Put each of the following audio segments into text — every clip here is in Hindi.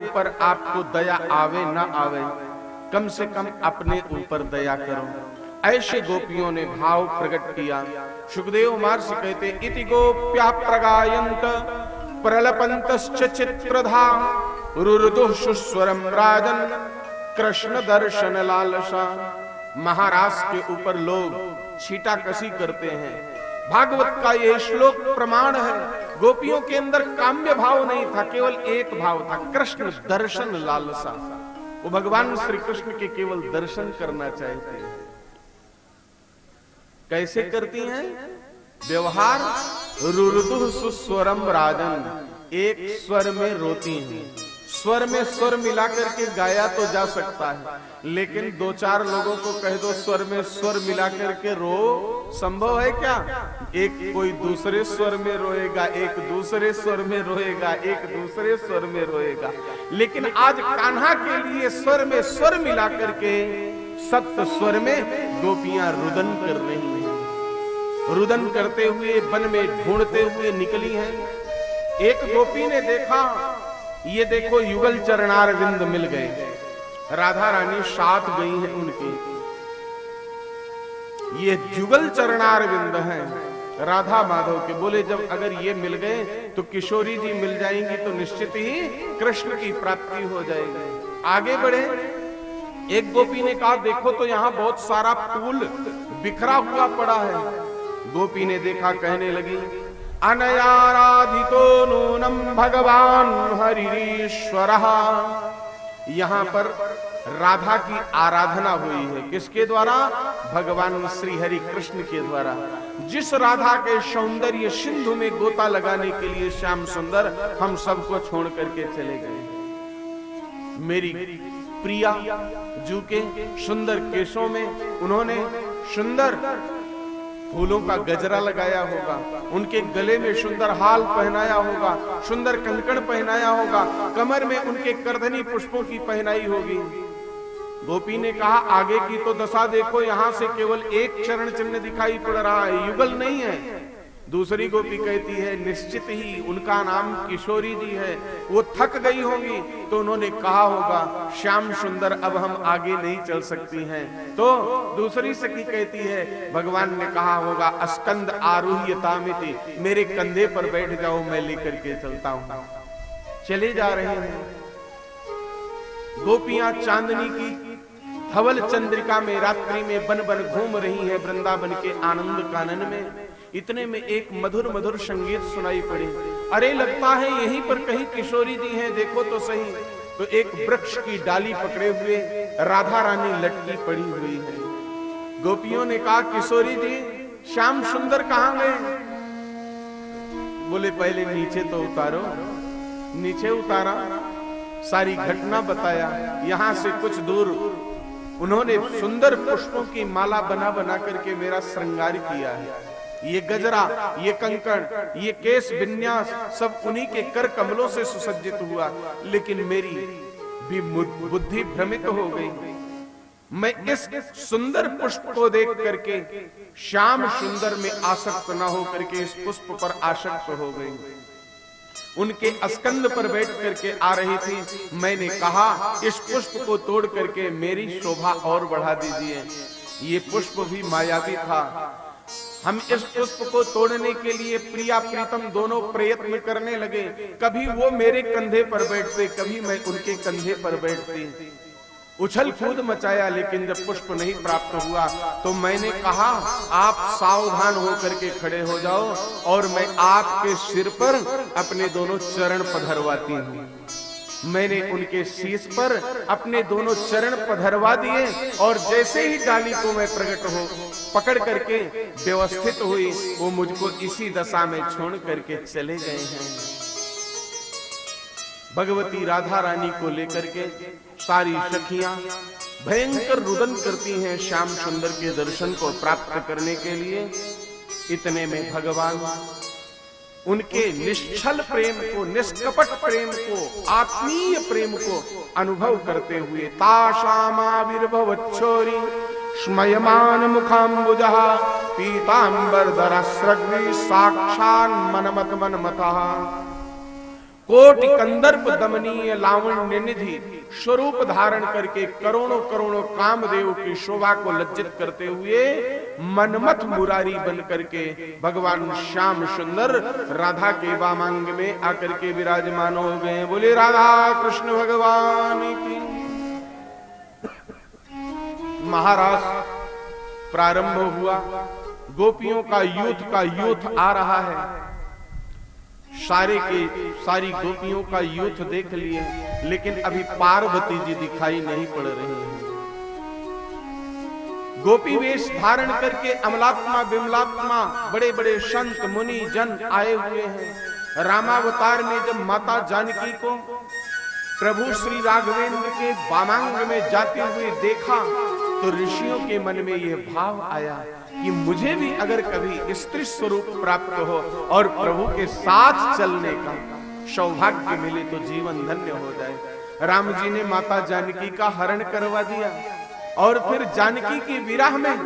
पर आपको दया आवे ना आवे, कम से कम अपने ऊपर दया करो। ऐसे गोपियों ने भाव प्रकट किया। सुखदेव महर्षि कहते इति गोप्या प्रगायन्त प्रलपन्तश्च चित्रधा रुरुदुः सुस्वरम राजन कृष्ण दर्शन लालसा। महाराज के ऊपर लोग छीटाकशी करते हैं। भागवत का यह श्लोक प्रमाण है। गोपियों के अंदर काम्य भाव नहीं था, केवल एक भाव था, कृष्ण दर्शन लालसा। वो भगवान श्री कृष्ण के केवल दर्शन करना चाहते हैं। कैसे करती हैं व्यवहार? रुरुदुः सुस्वरम राजन, एक स्वर में रोती हैं। स्वर में स्वर मिलाकर के गाया तो जा सकता है, लेकिन दो चार लोगों को कह दो स्वर में स्वर मिलाकर के रो, संभव है क्या? एक कोई दूसरे स्वर में रोएगा, एक दूसरे स्वर में रोएगा, एक दूसरे स्वर में रोएगा। लेकिन आज कान्हा के लिए स्वर में स्वर मिलाकर के सप्त स्वर में गोपियां रुदन कर रही हैं। रुदन करते हुए वन में ढूंढते हुए निकली हैं। एक गोपी ने देखा, ये देखो युगल चरणार विंद मिल गए। राधा रानी साथ गई हैं उनकी। ये युगल चरणार विंद हैं राधा माधव के। बोले जब अगर ये मिल गए तो किशोरी जी मिल जाएंगी तो निश्चित ही कृष्ण की प्राप्ति हो जाएगी। आगे बढ़े। एक गोपी ने कहा देखो तो यहाँ बहुत सारा फूल बिखरा हुआ पड़ा है। गोपी ने देखा, कहने लगी अनयाराधितो नूनम भगवान हरिश्वरः। यहां पर राधा की आराधना हुई है। किसके द्वारा? भगवान श्री हरि कृष्ण के द्वारा। जिस राधा के सौंदर्य सिंधु में गोता लगाने के लिए श्याम सुंदर हम सबको छोड़ करके चले गए। मेरी प्रिया जू के सुंदर केशों में उन्होंने सुंदर फूलों का गजरा लगाया होगा, उनके गले में सुंदर हाल पहनाया होगा, सुंदर कंकण पहनाया होगा, कमर में उनके करधनी पुष्पों की पहनाई होगी। गोपी ने कहा आगे की तो दशा देखो, यहां से केवल एक चरण चिन्ह दिखाई पड़ रहा है, युगल नहीं है। दूसरी गोपी कहती है निश्चित ही उनका नाम किशोरी जी है, वो थक गई होंगी तो उन्होंने कहा होगा श्याम सुंदर अब हम आगे नहीं चल सकती हैं। तो दूसरी सखी कहती है भगवान ने कहा होगा अस्कंद आरूह्यतामिति, मेरे कंधे पर बैठ जाओ मैं लेकर के चलता हूं। चले जा रहे हैं। गोपियां चांदनी की धवल चंद्रिका में रात्रि में बन बन घूम रही हैं वृंदावन के आनंद कानन में। इतने में एक मधुर मधुर संगीत सुनाई पड़ी। अरे लगता है यहीं पर कहीं किशोरी जी हैं, देखो तो सही। तो एक वृक्ष की डाली पकड़े हुए राधा रानी लटकी पड़ी हुई है। गोपियों ने कहा किशोरी जी श्याम सुंदर कहां गए? बोले पहले नीचे तो उतारो। नीचे उतारा, सारी घटना बताया। यहां से कुछ दूर उन्होंने सुंदर पुष्पों की माला बना बना करके मेरा श्रृंगार किया है। ये गजरा, ये कंकण, ये केश विन्यास सब उन्हीं के कर कमलों से सुसज्जित हुआ। लेकिन मेरी भी बुद्धि भ्रमित हो गई। मैं इस सुंदर पुष्प को देख करके श्याम सुंदर में आसक्त न हो करके इस पुष्प पर आसक्त हो गई। उनके अस्कंद पर बैठ करके आ रही थी। मैंने कहा इस पुष्प को तोड़ करके मेरी शोभा और बढ़ा दीजिए। ये पुष्प भी मायावी था। हम इस पुष्प को तोड़ने के लिए प्रिया प्रीतम दोनों प्रयत्न करने लगे। कभी वो मेरे कंधे पर बैठते, कभी मैं उनके कंधे पर बैठती। उछल कूद मचाया, लेकिन जब पुष्प नहीं प्राप्त हुआ तो मैंने कहा आप सावधान होकर के खड़े हो जाओ और मैं आपके सिर पर अपने दोनों चरण पधरवाती हूँ। मैंने उनके शीश पर अपने दोनों चरण पधरवा दिए और जैसे ही डाली को मैं प्रकट हो पकड़ करके व्यवस्थित हुई, वो मुझको इसी दशा में छोड़ करके चले गए हैं। भगवती राधा रानी को लेकर के सारी सखियां भयंकर रुदन करती हैं श्याम सुंदर के दर्शन को प्राप्त करने के लिए। इतने में भगवान उनके निश्चल प्रेम को, निष्कपट प्रेम को, आत्मीय प्रेम को अनुभव करते हुए ताशामाविर्भवच्छोरी स्मयमान मुखाम्बुजः पीतांबरधरस्रग्नि साक्षान् मनमत मनमतः कोटि कंदर्प दमनीय लावण्य निधि स्वरूप धारण करके करोड़ों करोड़ों कामदेव की शोभा को लज्जित करते हुए मनमथ मुरारी बन करके भगवान श्याम सुंदर राधा के वामांग में आकर के विराजमान हो गए। बोले राधा कृष्ण भगवान की। महाराज प्रारंभ हुआ, गोपियों का यूथ आ रहा है। सारी गोपियों का यूथ देख लिए, लेकिन अभी पार्वती जी दिखाई नहीं पड़ रही हैं। गोपी वेश धारण करके अमलात्मा विमलात्मा बड़े बड़े संत मुनि जन आए हुए हैं। रामावतार में जब माता जानकी को प्रभु श्री राघवेंद्र के वामांग में जाते हुए देखा तो ऋषियों के मन में यह भाव आया कि मुझे भी अगर कभी स्त्री स्वरूप प्राप्त हो और प्रभु के साथ चलने का सौभाग्य मिले तो जीवन धन्य हो जाए। राम जी ने माता जानकी का हरण करवा दिया और फिर जानकी की विरह में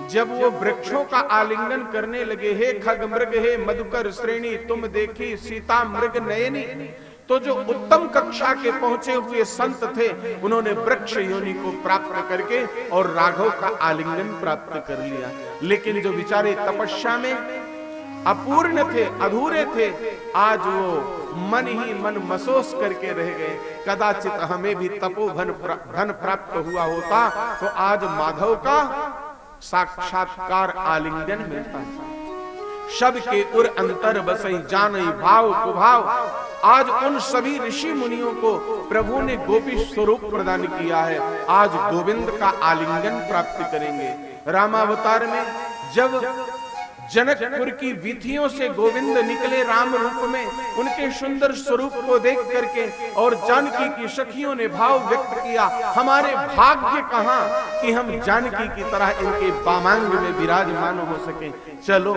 जब वो वृक्षों का आलिंगन करने लगे, हे खग मृग हे मधुकर श्रेणी तुम देखी सीता मृग नयनी, तो जो उत्तम कक्षा के पहुंचे हुए संत थे उन्होंने वृक्ष योनि को प्राप्त करके और राघव का आलिंगन प्राप्त कर लिया। लेकिन जो बेचारे तपस्या में अपूर्ण थे, अधूरे थे, आज वो मन ही मन मसोस करके रह गए। कदाचित हमें भी तपोधन प्राप्त हुआ होता तो आज माधव का साक्षात्कार आलिंगन मिलता है। सबके उर अंतर बसई जानई भाव कुभाव। आज उन सभी ऋषि मुनियों को प्रभु ने गोपी स्वरूप प्रदान किया है। आज गोविंद का आलिंगन प्राप्त करेंगे। रामावतार में जब जनकपुर की वीथियों से गोविंद निकले राम रूप में, उनके सुंदर स्वरूप को देख करके और जानकी की सखियों ने भाव व्यक्त किया, हमारे भाग्य कहां कि हम जानकी की तरह इनके वामांग में विराजमान हो सकें। चलो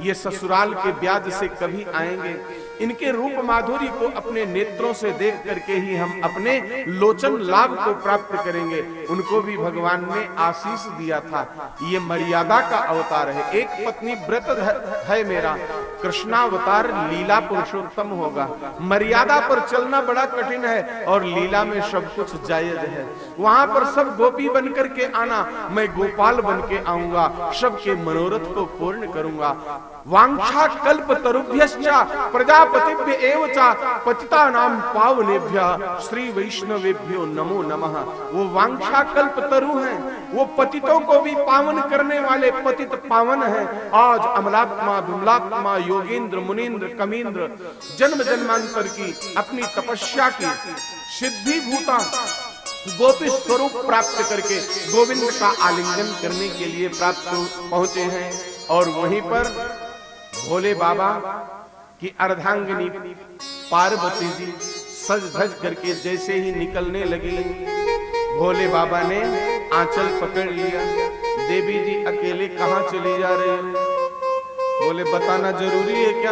ये ससुराल के ब्याज से कभी आएंगे, इनके रूप माधुरी को अपने नेत्रों से देख करके ही हम अपने लोचन लाभ को प्राप्त करेंगे। उनको भी भगवान ने आशीष दिया था। ये मर्यादा का अवतार है। एक पत्नी व्रत है मेरा, कृष्णावतार लीला पुरुषोत्तम होगा। मर्यादा पर चलना बड़ा कठिन है और लीला में सब कुछ जायज है। वहां पर सब गोपी बन करके आना, मैं गोपाल बन के आऊंगा, सबके मनोरथ को पूर्ण करूंगा। वांछा कल्प तरुभ्यश्चा प्रजापतिभ्य एव चा पतितानां पावनेभ्यः श्री वैष्णवेभ्यो नमो नमः। वो वांछा कल्प तरु हैं, वो पतितों को भी पावन करने वाले पतित पावन हैं। आज अमलात्मा विमलात्मा योगेंद्र मुनीन्द्र कमीन्द्र जन्म जन्मांतर की अपनी तपस्या की सिद्धि भूता गोपी स्वरूप प्राप्त करके गोविंद का आलिंगन करने के लिए प्राप्त पहुंचे हैं। और वहीं पर भोले बाबा की अर्धांगिनी पार्वती जी सज धज करके जैसे ही निकलने लगी, भोले बाबा ने आंचल पकड़ लिया। देवी जी अकेले कहां चली जा रही हो? बोले बताना जरूरी है क्या?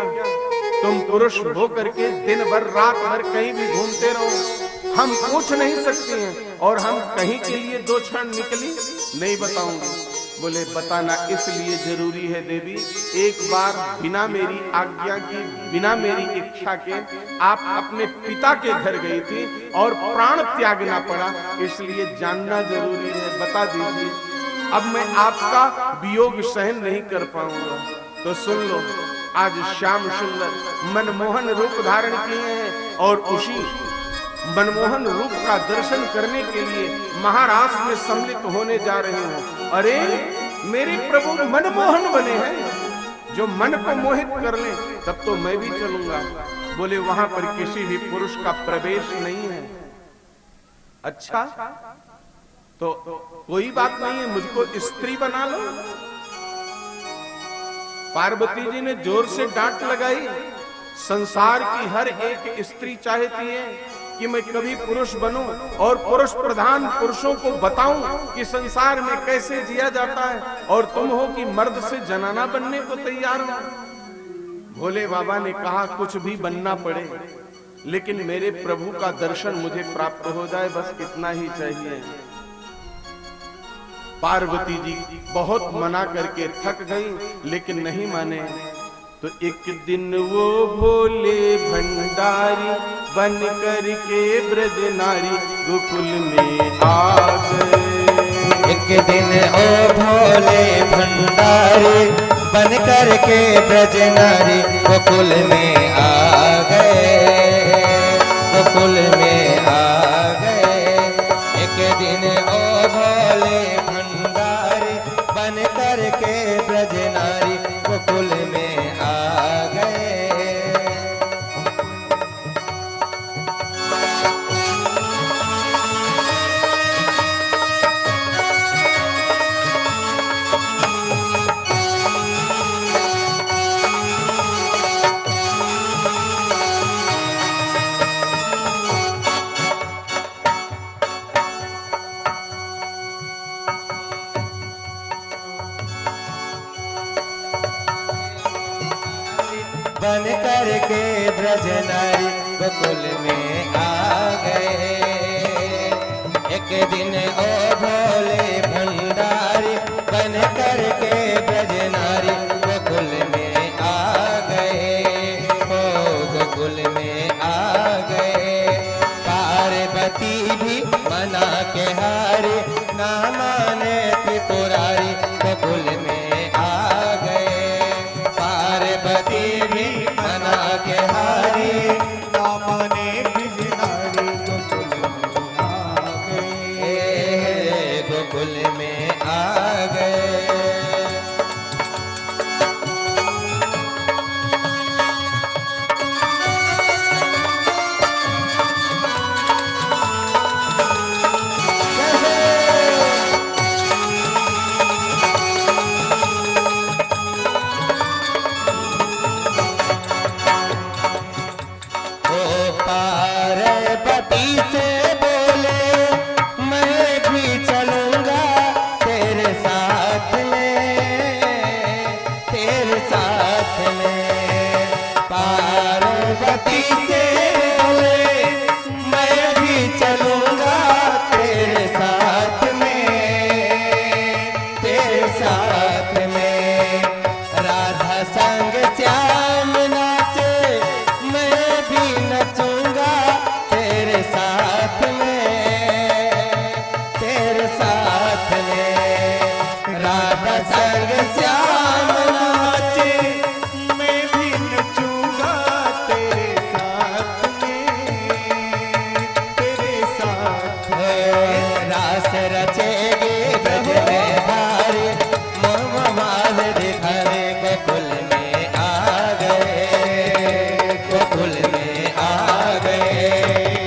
तुम पुरुष हो करके दिन भर रात भर कहीं भी घूमते रहो, हम पूछ नहीं सकते हैं और हम कहीं के लिए 2 क्षण निकली नहीं बताऊंगी। बोले बताना इसलिए जरूरी है देवी, एक बार बिना मेरी आज्ञा की बिना मेरी इच्छा के आप अपने पिता के घर गई थी और प्राण त्यागना पड़ा, इसलिए जानना जरूरी है, बता दीजिए। अब मैं आपका वियोग सहन नहीं कर पाऊंगा। तो सुन लो, आज श्याम सुंदर मनमोहन रूप धारण किए हैं और उसी मनमोहन रूप का दर्शन करने के लिए महाराष्ट्र में सम्मिलित होने जा रहे हो। अरे मेरे प्रभु मनमोहन बने हैं, जो मन को मोहित कर ले तब तो मैं भी चलूंगा। बोले वहां पर किसी भी पुरुष का प्रवेश नहीं है। अच्छा तो कोई बात नहीं है, मुझको स्त्री बना लो। पार्वती जी ने जोर से डांट लगाई। संसार की हर एक स्त्री चाहती है कि मैं कभी पुरुष बनूं और पुरुष प्रधान पुरुषों को बताऊं कि संसार में कैसे जिया जाता है, और तुम हो कि मर्द से जनाना बनने को तैयार हो। भोले बाबा ने कहा कुछ भी बनना पड़े, लेकिन मेरे प्रभु का दर्शन मुझे प्राप्त हो जाए, बस इतना ही चाहिए। पार्वती जी बहुत मना करके थक गई, लेकिन नहीं माने। तो एक दिन वो भोले भंडारी बन कर के ब्रज नारी गोकुल में आ गए। एक दिन ओ भोले भंडारी बन कर के ब्रज नारी गोकुल में आ गए, गोकुल में आ गए। एक दिन ओ भोले भंडारी बन कर के ब्रज नारी गोकुल में आ गए। बन कर के ब्रज नारी गोकुल में आ गए। एक दिन ओ भोले भंडारी बन कर के ब्रज नारी गोकुल में आ गए, ओ गोकुल में आ गए। पार्वती भी मना के हारे ना माने त्रिपुरारी गोकुल में आ गए। पार्वती भी मना के हारी ना माने बिजनारी गोकुल में आ गए, गोकुल में आ गए। पार्वती से बोले मैं भी चलूंगा तेरे साथ में, तेरे साथ में। पार्वती से बोले मैं भी चलूंगा तेरे साथ में, तेरे साथ में। राधा संग श्याम नाचे मैं भी नचूंगा तेरे साथ में, तेरे साथ में। राधा संग श्याम नाचे मैं भी नचूंगा तेरे साथ में, तेरे साथ में। रास रचेगी ब्रज में भारी मोहमाल दिखाने गोकुल में आ गए, गोकुल में आ गए।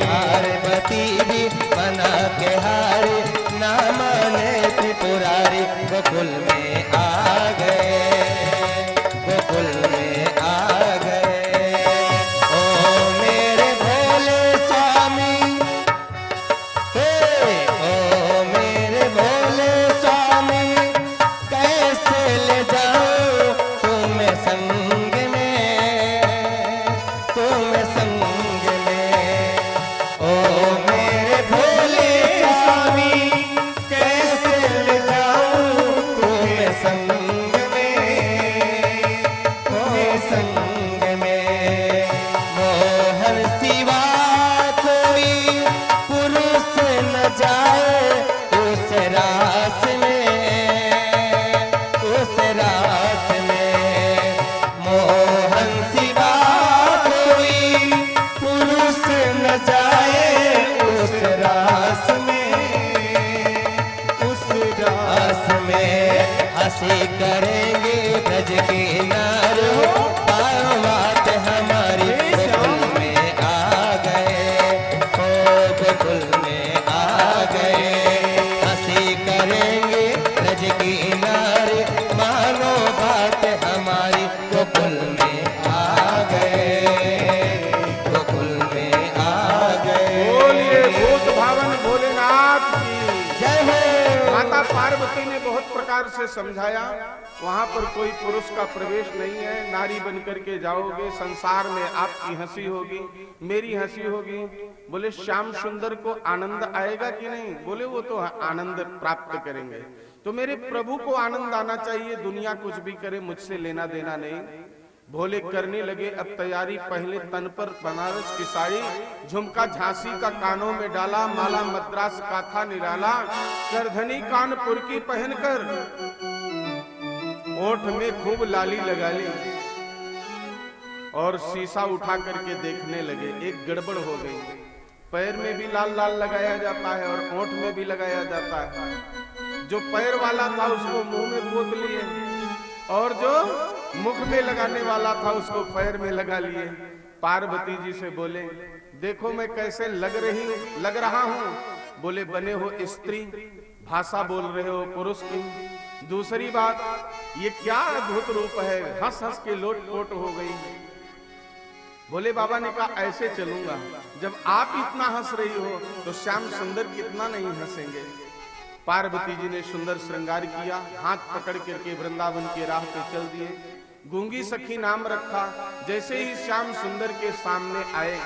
पार्वती भी बना के हारी ना माने त्रिपुरारी गोकुल में आ गए, गोकुल में आ गए। ओ मेरे भोले स्वामी, ओ मेरे भोले स्वामी कैसे ले जाऊं तुम्हें संग में, तुम्हें संग में। ओ मेरे भोले स्वामी कैसे ले जाऊं तुम्हें संग में, तुम्हें संग में। मोहन सिवा कोई पुरुष न जाए उस रास में, उस रास में। मोहन सिवा कोई पुरुष न जाए उस रास में, उस रास में। हंसी करेंगे ब्रज के नार हो बात हमारी गोकुल में आ गए, ओ गोकुल में आ गए। हंसी करेंगे ब्रज की नारी मानो बात हमारी गोकुल में आ गए, गोकुल में आ गए। बोलिए भूत भावन भोलेनाथ की जय हो। माता पार्वती ने बहुत प्रकार से समझाया, वहां पर कोई पुरुष का प्रवेश नहीं है, नारी बनकर के जाओगे, संसार में आपकी हंसी होगी, मेरी हंसी होगी। बोले श्याम सुंदर को आनंद आएगा कि नहीं? बोले वो तो आनंद प्राप्त करेंगे। तो मेरे प्रभु को आनंद आना चाहिए, दुनिया कुछ भी करे मुझसे लेना देना नहीं। भोले करने लगे अब तैयारी। पहले तन पर बनारस की साड़ी, झुमका झांसी का कानों में डाला, माला मद्रास काथा निराला, करधनी कानपुर की पहनकर ओठ में खूब लाली लगा ली और शीशा उठा करके देखने लगे। एक गड़बड़ हो गई, पैर में भी लाल लाल लगाया जाता है और ओठ में भी लगाया जाता है। जो पैर वाला था उसको मुंह में पोत लिए और जो मुख में लगाने वाला था उसको पैर में लगा लिए। पार्वती जी से बोले, देखो मैं कैसे लग रहा हूं। बोले, बने हो स्त्री, भाषा बोल रहे हो पुरुष की। दूसरी बात, ये क्या अद्भुत रूप है। हंस हंस के लोट पोट हो गई। भोले बाबा ने कहा, ऐसे चलूंगा। जब आप इतना हंस रही हो तो श्याम सुंदर कितना नहीं हंसेंगे। पार्वती जी ने सुंदर श्रृंगार किया, हाथ पकड़ करके वृंदावन के राह पे चल दिए। गूंगी सखी नाम रखा। जैसे ही श्याम सुंदर के सामने आए,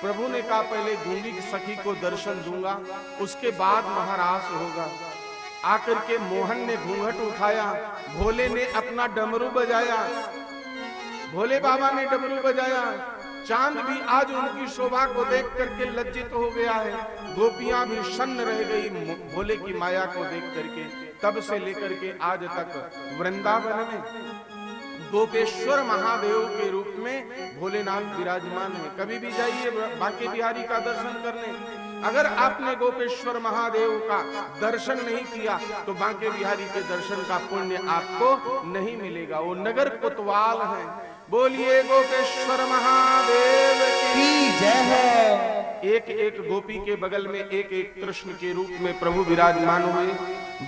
प्रभु ने कहा, पहले गूंगी सखी को दर्शन दूंगा, उसके बाद महारास होगा। आकर के मोहन ने घूंघट उठाया, भोले ने अपना डमरू बजाया। भोले बाबा ने डमरू बजाया। चांद भी आज उनकी शोभा को देख करके लज्जित हो गया है। गोपियां भी शन्न रह गई भोले की माया को देख करके। तब से लेकर के आज तक वृंदावन में गोपेश्वर महादेव के रूप में भोलेनाथ विराजमान है। कभी भी जाइए बांके बिहारी का दर्शन करने, अगर आपने गोपेश्वर महादेव का दर्शन नहीं किया तो बांके बिहारी के दर्शन का पुण्य आपको नहीं मिलेगा। वो नगर कोतवाल है। बोलिए गोपेश्वर महादेव की जय हो। एक एक गोपी के बगल में एक एक कृष्ण के रूप में प्रभु विराजमान हुए।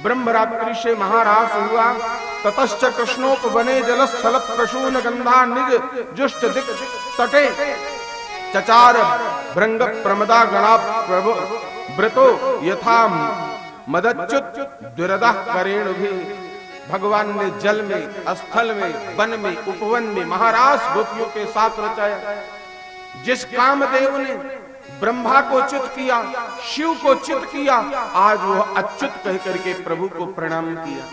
ब्रह्मरात्रि से महारास हुआ। ततश्च कृष्णोपवने जलस्थल प्रसून गंधा निज जुष्ट दिक् तटे चचार भृंग प्रमदा गणा प्रभु व्रतो यथा मदच्युत दुरदा करेण भी। भगवान ने जल में, स्थल में, वन में, उपवन में महारास गोपियों के साथ रचाया। जिस कामदेव ने ब्रह्मा को च्युत किया, शिव को च्युत किया, आज वह अच्युत कह करके प्रभु को प्रणाम किया।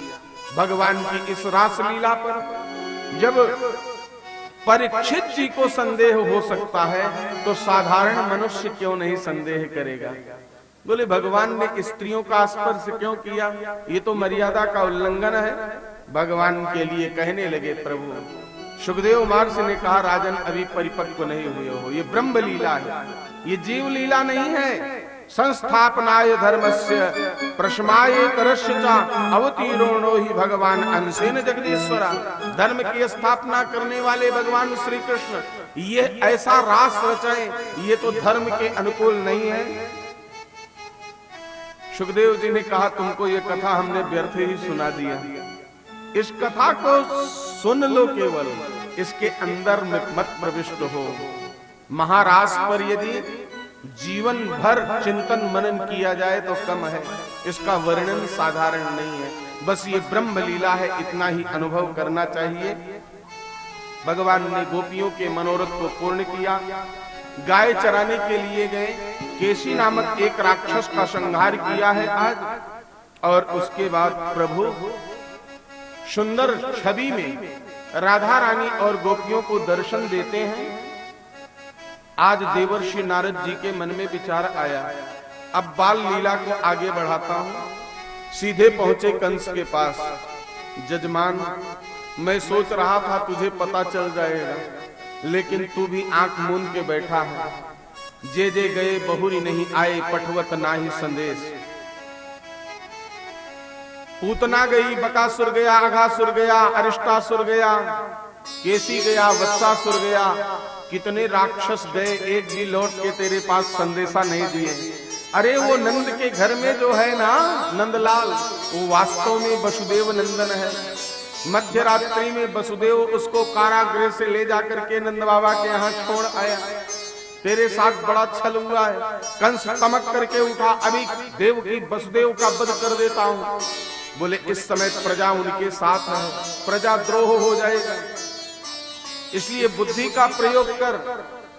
भगवान की इस रासलीला पर जब परीक्षित जी को संदेह हो सकता है तो साधारण मनुष्य क्यों नहीं संदेह करेगा। बोले, भगवान ने स्त्रियों का स्पर्श क्यों किया? ये तो मर्यादा का उल्लंघन है। भगवान के लिए कहने लगे प्रभु। सुखदेव महर्षि ने कहा, राजन अभी परिपक्व नहीं हुए हो, ये ब्रह्म लीला है, ये जीव लीला नहीं है। संस्थापनाय धर्मस्य प्रशमाय तरस्य च अवतीर्णो ही भगवान अंशेन जगदीश्वरा। धर्म की स्थापना करने वाले भगवान श्री कृष्ण ये ऐसा रास रचाए, ये तो धर्म के अनुकूल नहीं है। सुखदेव जी ने कहा, तुमको ये कथा हमने व्यर्थ ही सुना दिया। इस कथा को सुन लो, केवल इसके अंदर मत प्रविष्ट हो। महारास पर यदि जीवन भर चिंतन मनन किया जाए तो कम है, इसका वर्णन साधारण नहीं है। बस ये ब्रह्म लीला है, इतना ही अनुभव करना चाहिए। भगवान ने गोपियों के मनोरथ को पूर्ण किया। गाय चराने के लिए गए, केशी नामक एक राक्षस का संहार किया है आज। और उसके बाद प्रभु सुंदर छवि में राधा रानी और गोपियों को दर्शन देते हैं। आज देवर्षि नारद जी के मन में विचार आया, अब बाल लीला को आगे बढ़ाता हूं। सीधे पहुंचे कंस के पास। जजमान, मैं सोच रहा था तुझे पता चल जाएगा, लेकिन तू भी आंख मूंद के बैठा है। जे जे गए बहुरी नहीं आए, पठवत नाही संदेश। पूतना गई, बकासुर गया, अघासुर गया, अरिष्टासुर गया, केसी गया, वत्सासुर गया, कितने राक्षस गए, एक भी लौट के तेरे पास संदेशा नहीं दिए। अरे वो नंद के घर में जो है ना नंदलाल, वो वास्तव में वसुदेव नंदन है। मध्य रात्रि में वसुदेव उसको कारागृह से ले जाकर के नंद बाबा के यहाँ छोड़ आया। तेरे साथ बड़ा छल हुआ है। कंस तमक करके उठा, अभी देव की वसुदेव का वध कर देता हूं। बोले, इस समय प्रजा उनके साथ है, प्रजा द्रोह हो जाएगा, इसलिए बुद्धि का प्रयोग कर।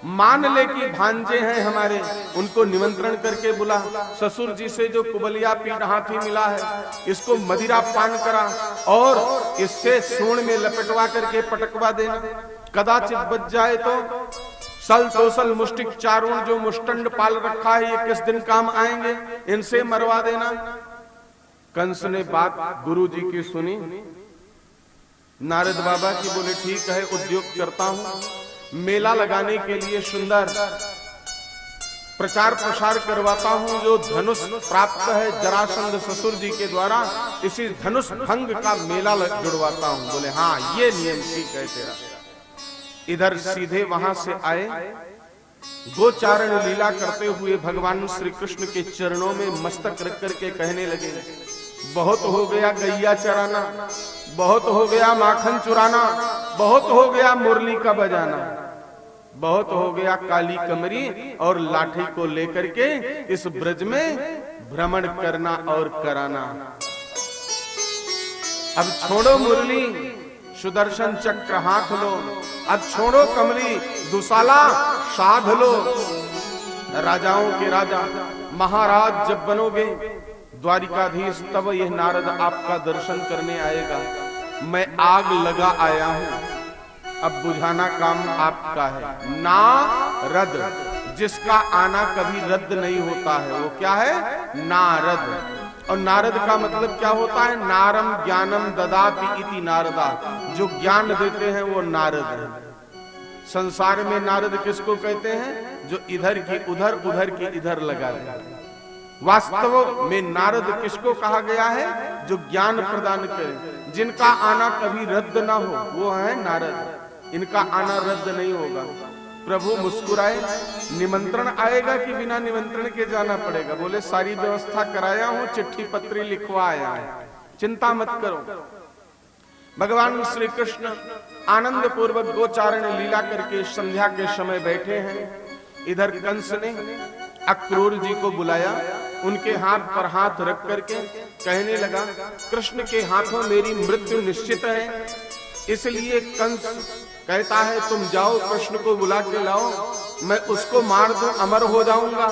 मान ले कि भांजे हैं हमारे, उनको निमंत्रण करके बुला। ससुर जी से जो कुबलिया पीठ हाथी मिला है, इसको मदिरा पान करा और इससे सूंड में लपेटवा करके पटकवा देना। कदाचित बच जाए तो सल तोसल मुष्टिक चारों जो मुष्टंड पाल रखा है, ये किस दिन काम आएंगे, इनसे मरवा देना। कंस ने बात गुरु जी की सुनी। नारद बाबा की बोले ठीक है, उद्योग करता हूं। मेला लगाने के लिए सुंदर प्रचार प्रसार करवाता हूं। जो धनुष प्राप्त है जरासंध ससुर जी के द्वारा, इसी धनुष भंग का मेला जुड़वाता हूं। बोले हाँ, ये नियम ठीक है तेरा। इधर सीधे वहां से आए, गोचारण लीला करते हुए भगवान श्री कृष्ण के चरणों में मस्तक रख करके कहने लगे, बहुत हो गया गैया चराना, बहुत हो गया माखन चुराना, बहुत हो गया मुरली का बजाना, बहुत हो गया काली कमरी और लाठी को लेकर के इस ब्रज में भ्रमण करना और कराना। अब छोड़ो मुरली, सुदर्शन चक्र हाथ लो, अब छोड़ो कमली, दुसाला साध लो। राजाओं के राजा महाराज जब बनोगे द्वारिकाधीश, तब यह नारद आपका दर्शन करने आएगा। मैं आग लगा आया हूं, अब बुझाना काम आपका है। नारद, जिसका आना कभी रद्द नहीं होता है, वो क्या है? नारद। और नारद का मतलब क्या होता है? नारम ज्ञानम ददाति इति नारदा, जो ज्ञान देते हैं वो नारद है। संसार में नारद किसको कहते हैं? जो इधर की उधर, उधर की इधर लगा दे। वास्तव में नारद किसको कहा गया है? जो ज्ञान प्रदान करे, जिनका आना कभी रद्द ना हो, वो है नारद। इनका आना रद्द नहीं होगा। प्रभु मुस्कुराए, निमंत्रण आएगा कि बिना निमंत्रण के जाना पड़ेगा? बोले सारी व्यवस्था कराया हूं, चिट्ठी पत्री लिखवा आया है, चिंता मत करो। भगवान श्री कृष्ण आनंद पूर्वक गोचारण लीला करके संध्या के समय बैठे हैं। इधर कंस ने अक्रूर जी को बुलाया, उनके हाथ पर हाथ रख करके कहने लगा, कृष्ण के हाथों मेरी मृत्यु निश्चित है, इसलिए कंस कहता है तुम जाओ कृष्ण को बुला के लाओ, मैं उसको मार दूं, अमर हो जाऊंगा,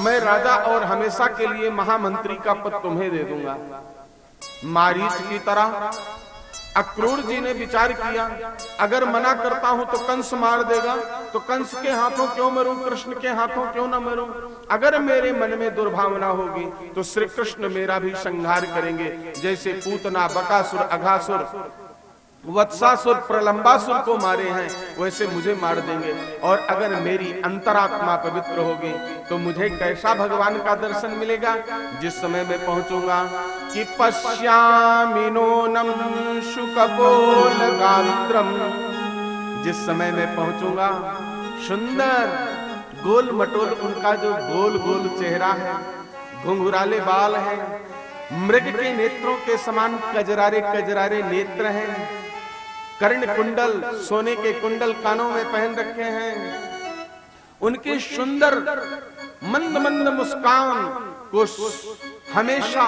मैं राजा और हमेशा के लिए महामंत्री का पद तुम्हें दे दूंगा। मारीच की तरह अक्रूर जी ने विचार किया, अगर मना करता हूं तो कंस मार देगा, तो कंस के हाथों क्यों मरूं, कृष्ण के हाथों क्यों ना मरूं? अगर मेरे मन में दुर्भावना होगी तो श्री कृष्ण मेरा भी संहार करेंगे। जैसे पूतना, बकासुर, अघासुर, वत्सासुर, प्रलंबासुर को मारे हैं, वैसे मुझे मार देंगे। और अगर मेरी अंतरात्मा पवित्र होगी तो मुझे कैसा भगवान का दर्शन मिलेगा? जिस समय मैं पहुंचूंगा कि पश्यामि नूनम शुकपोल गात्रम, जिस समय मैं पहुंचूंगा सुंदर गोल मटोल उनका जो गोल गोल चेहरा है, घुंघराले बाल हैं, मृग के नेत्रों के समान कजरारे कजरारे नेत्र हैं, कर्ण कुंडल, सोने के कुंडल कानों में पहन रखे हैं, उनके सुंदर मंद मंद मुस्कान को हमेशा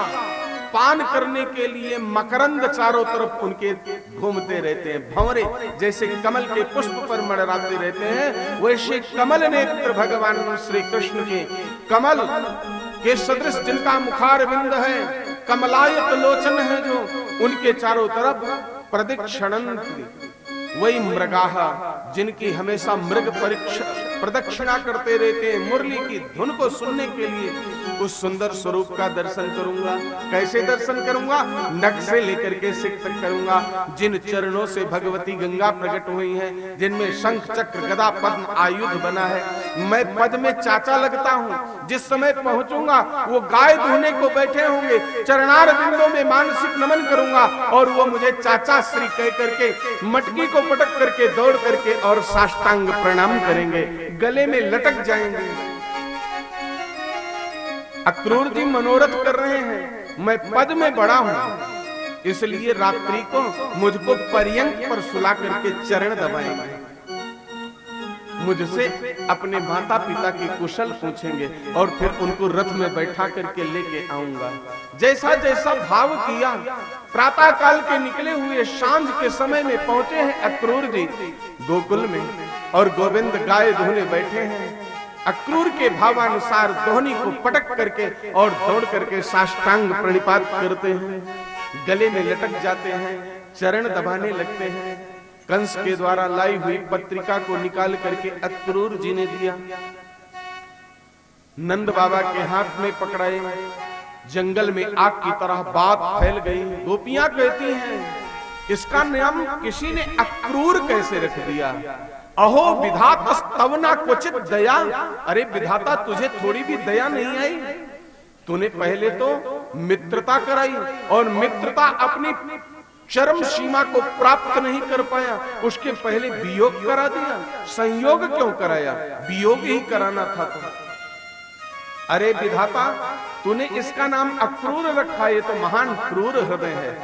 पान करने के लिए मकरंद चारों तरफ उनके घूमते रहते हैं। भंवरे जैसे कमल के पुष्प पर मंडराते रहते हैं, वैसे कमल नेत्र भगवान श्री कृष्ण के, कमल के सदृश जिनका मुखारविंद है, कमलायत लोचन है जो, उनके चारों तरफ प्रदक्षिणन्ति वही मृगाह, जिनकी हमेशा मृग प्रदक्षिणा करते रहते हैं। मुरली की धुन को सुनने के लिए उस सुंदर स्वरूप का दर्शन करूंगा। कैसे दर्शन करूंगा? नख से लेकर के सिर तक करूंगा। जिन चरणों से भगवती गंगा प्रकट हुई है, जिनमें शंख चक्र गदा पद्म आयुध बना है, मैं पद में चाचा लगता हूं। जिस समय पहुंचूंगा वो गाय धोने को बैठे होंगे, चरणार बिंदों में मानसिक नमन करूंगा और वो मुझे चाचा श्री कह करके मटकी को पटक करके दौड़ करके और साष्टांग प्रणाम करेंगे, गले में लटक जाएंगे। अक्रूर जी मनोरथ कर रहे हैं, मैं पद में बड़ा हूं, इसलिए रात्रि को मुझको पर्यंक पर सुला करके चरण दबाएंगे, मुझसे अपने माता पिता की कुशल पूछेंगे और फिर उनको रथ में बैठा करके लेके आऊंगा। जैसा जैसा भाव किया, प्रातः काल के निकले हुए सांझ के समय में पहुंचे हैं अक्रूर जी गोकुल में। और गोविंद गाय धोने बैठे हैं। अक्रूर के भावानुसार दोहनी को पटक करके और दौड़ करके साष्टांग प्रणिपात करते हैं, गले में लटक जाते हैं, चरण दबाने लगते हैं। कंस के द्वारा लाई हुई पत्रिका को निकाल करके अक्रूर जी ने दिया, नंद बाबा के हाथ में पकड़ाए। जंगल में आग की तरह बात फैल गई। गोपियां कहती हैं, इसका नाम किसी ने अक्रूर कैसे रख दिया? अहो विधाता स्तवना क्वचित दया। अरे विधाता, तुझे थोड़ी भी दया नहीं आई? तूने पहले तो मित्रता कराई और मित्रता अपनी चरम सीमा को प्राप्त नहीं कर पाया, उसके पहले वियोग करा दिया। संयोग क्यों कराया? वियोग ही कराना था तो। अरे विधाता, तूने इसका नाम अक्रूर रखा, ये तो महान क्रूर हृदय है,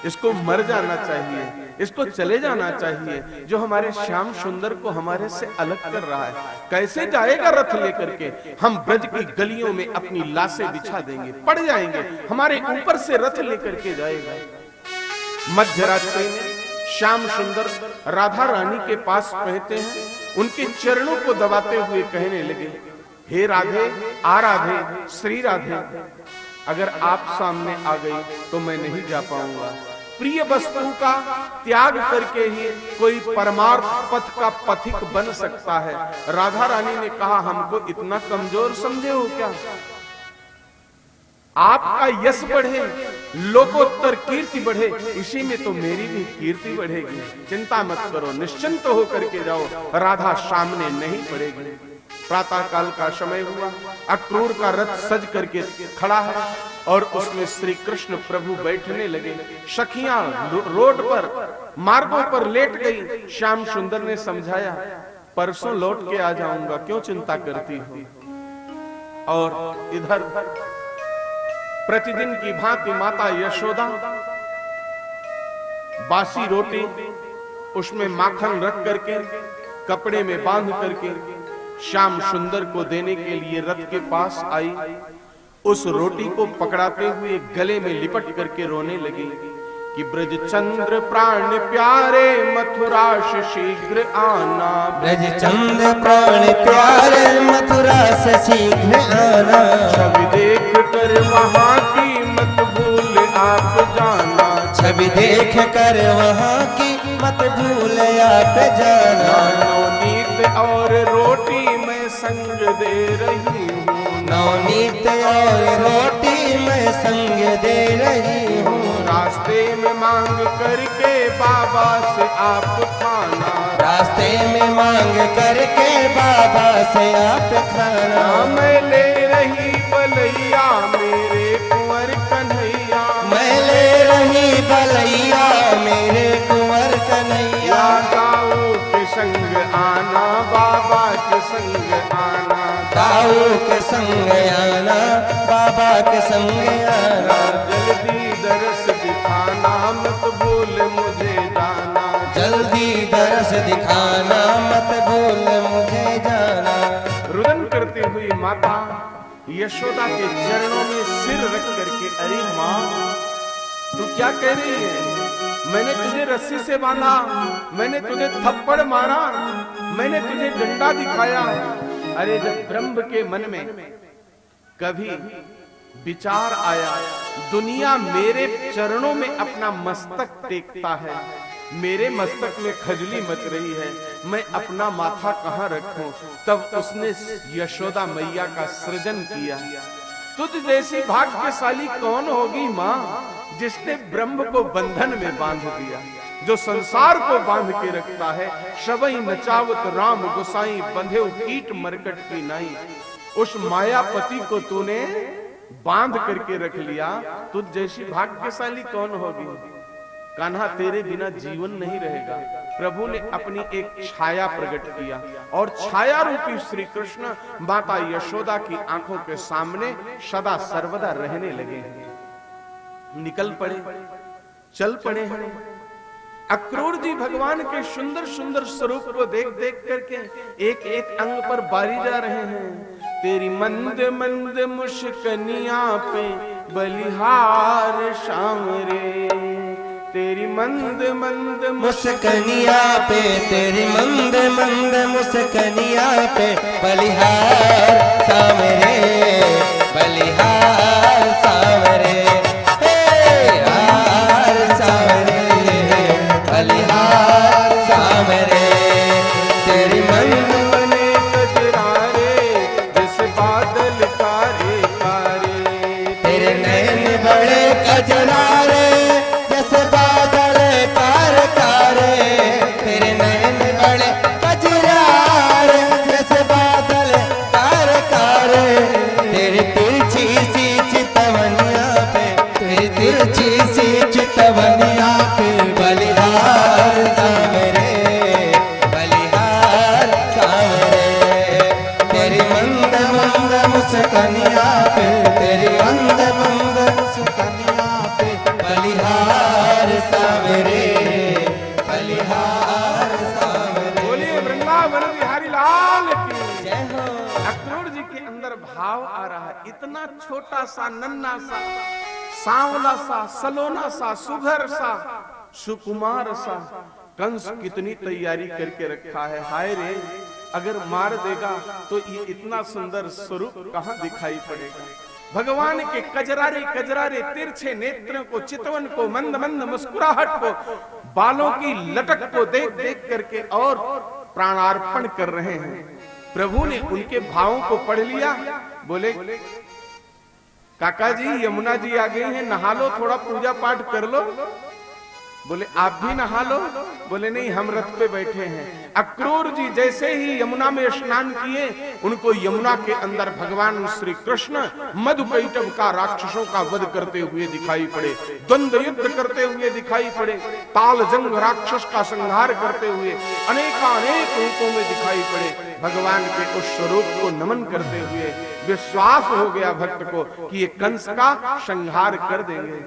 इसको मर जाना चाहिए, इसको चले जाना चाहिए। जो हमारे श्याम सुंदर को हमारे से अलग कर रहा है, कैसे जाएगा रथ लेकर के? हम ब्रज की गलियों में अपनी लाशें बिछा देंगे, पड़ जाएंगे, हमारे ऊपर से रथ लेकर के जाएगा। मध्य रात्रि में श्याम सुंदर राधा रानी के पास पहुंचते हैं, उनके चरणों को दबाते हुए कहने लगे, हे राधे, आराधे, श्री राधे, अगर आप सामने आ गई तो मैं नहीं जा पाऊंगा। प्रिय वस्तु का त्याग करके ही कोई परमार्थ पथ का पथिक बन सकता है। राधा रानी ने कहा, हमको इतना कमजोर समझे हो क्या? आपका यश बढ़े, लोकोत्तर कीर्ति बढ़े, इसी में तो मेरी भी कीर्ति बढ़ेगी। चिंता मत करो, निश्चिंत होकर के जाओ, राधा सामने नहीं पड़ेगी। प्रातः काल का समय हुआ, अक्रूर का रथ सज करके खड़ा है और उसमें श्री कृष्ण प्रभु बैठने लगे। सखियां रोड पर, मार्गों पर लेट गई। श्याम सुंदर ने समझाया, परसों लौट के आ जाऊंगा, क्यों चिंता करती हो? और इधर प्रतिदिन की भांति माता यशोदा बासी रोटी, उसमें माखन रख करके कपड़े में बांध करके श्याम सुंदर को देने के लिए रथ के पास आई। उस रोटी को पकड़ाते हुए गले में लिपट करके रोने लगी कि ब्रज चंद्र प्राण प्यारे, मथुरा से शीघ्र आना। ब्रज चंद्र प्राण प्यारे, मथुरा से शीघ्र आना। छवि देख कर वहाँ की मत भूल आप जाना। छवि देख कर वहाँ की मत भूल आप जाना। नवनीत और रोटी मैं संग दे रही हूँ। नवनीत और रोटी मैं संग दे रही हूँ। रास्ते में मांग करके बाबा से आप खाना। रास्ते में मांग करके बाबा से आप खाना। मैं ले रही बलैया मेरे कुंवर कन्हैया। मैं ले रही बलैया मेरे कुंवर कन्हैया। दाऊ के संग आना, बाबा के संग आना। दाऊ के संग आना, बाबा के संग आना। जल्दी दरस दिखाना, मत भूल मुझे जाना। जल्दी दरस दिखाना, मत भूल मुझे जाना। रुदन करती हुई माता यशोदा के चरणों में सिर रख करके, अरे माँ, तू क्या कह रही है? मैंने तुझे रस्सी से बांधा, मैंने तुझे थप्पड़ मारा, मैंने तुझे डंडा दिखाया। अरे जब ब्रह्म के मन में कभी विचार आया, दुनिया मेरे चरणों में अपना मस्तक टेकता है, मेरे मस्तक में खजली मच रही है, मैं अपना माथा कहां रखूं? तब उसने यशोदा मैया का सृजन किया। तुझ जैसी भाग्यशाली कौन होगी माँ, जिसने ब्रह्म को बंधन में बांध दिया, जो संसार को बांध के रखता है। शबई नचावत राम गोसाई, बंधे कीट मरकट की नाई। उस मायापति को तूने बांध करके रख लिया, तुझ जैसी भाग्यशाली कौन होगी? कान्हा, तेरे बिना जीवन नहीं रहेगा। प्रभु ने अपनी एक छाया प्रकट किया और छाया रूपी श्री कृष्ण माता यशोदा की आंखों के सामने सदा सर्वदा रहने लगे हैं। निकल पड़े, चल पड़े हैं। अक्रूर जी भगवान के सुंदर सुंदर स्वरूप को देख देख करके एक एक अंग पर बारी जा रहे हैं। तेरी मंद मंद मुस्कनिया पे बलिहार शाम रे, तेरी मंद मंद मुस्कनिया पे, तेरी मंद मंद मुस्कनिया पे, बलिहार सामरे, बलिहार सामरे, हार सामरे, बलिहार सामरे। तेरी मंद बने कजरारे जैसे बादल कारे कारे, तेरे नैन बड़े कजरारे जैसे बादल कार कारे, तेरे नैन बड़े कजरारे जैसे बादल कार कारे। तेरी तिरछी सी चितवनिया पे, तेरी तिरछी सी चितवनिया पे, बलिहार सामरे, बलिहार सामरे। तेरी मंद मंद मुस्कनिया पे, तेरी मंद मंद मुस्कनिया पे, बलिहार सामरे, बलिहार सामरे। बोलिए वृंदावन बिहारी लाल की जय हो। अक्रूर जी के अंदर भाव आ रहा है, इतना छोटा सा नन्ना सा सांवला सा सलोना सा सुघर सा सुकुमार सा कंस कितनी तैयारी करके रखा है। हाय रे, अगर मार देगा तो ये इतना सुंदर स्वरूप कहां दिखाई पड़ेगा। भगवान के कजरारे कजरारे तिरछे नेत्रों को, चितवन को, मंद मंद मुस्कुराहट को, बालों की लटक को देख देख करके और प्राणार्पण कर रहे हैं। प्रभु ने उनके भावों को पढ़ लिया। बोले काका जी यमुना जी आ गई हैं, नहा लो, थोड़ा पूजा पाठ कर लो। बोले आप भी नहा लो। बोले नहीं, हम रथ पे बैठे हैं। अक्रूर जी जैसे ही यमुना में स्नान किए, उनको यमुना के अंदर भगवान श्री कृष्ण मधुकैटभ का राक्षसों का वध करते हुए दिखाई पड़े, द्वंद्व युद्ध करते हुए दिखाई पड़े, ताल जंग राक्षस का संहार करते हुए अनेकानेक रूपों में दिखाई पड़े। भगवान के उस स्वरूप को नमन करते हुए विश्वास हो गया भक्त को कि ये कंस का संहार कर देंगे।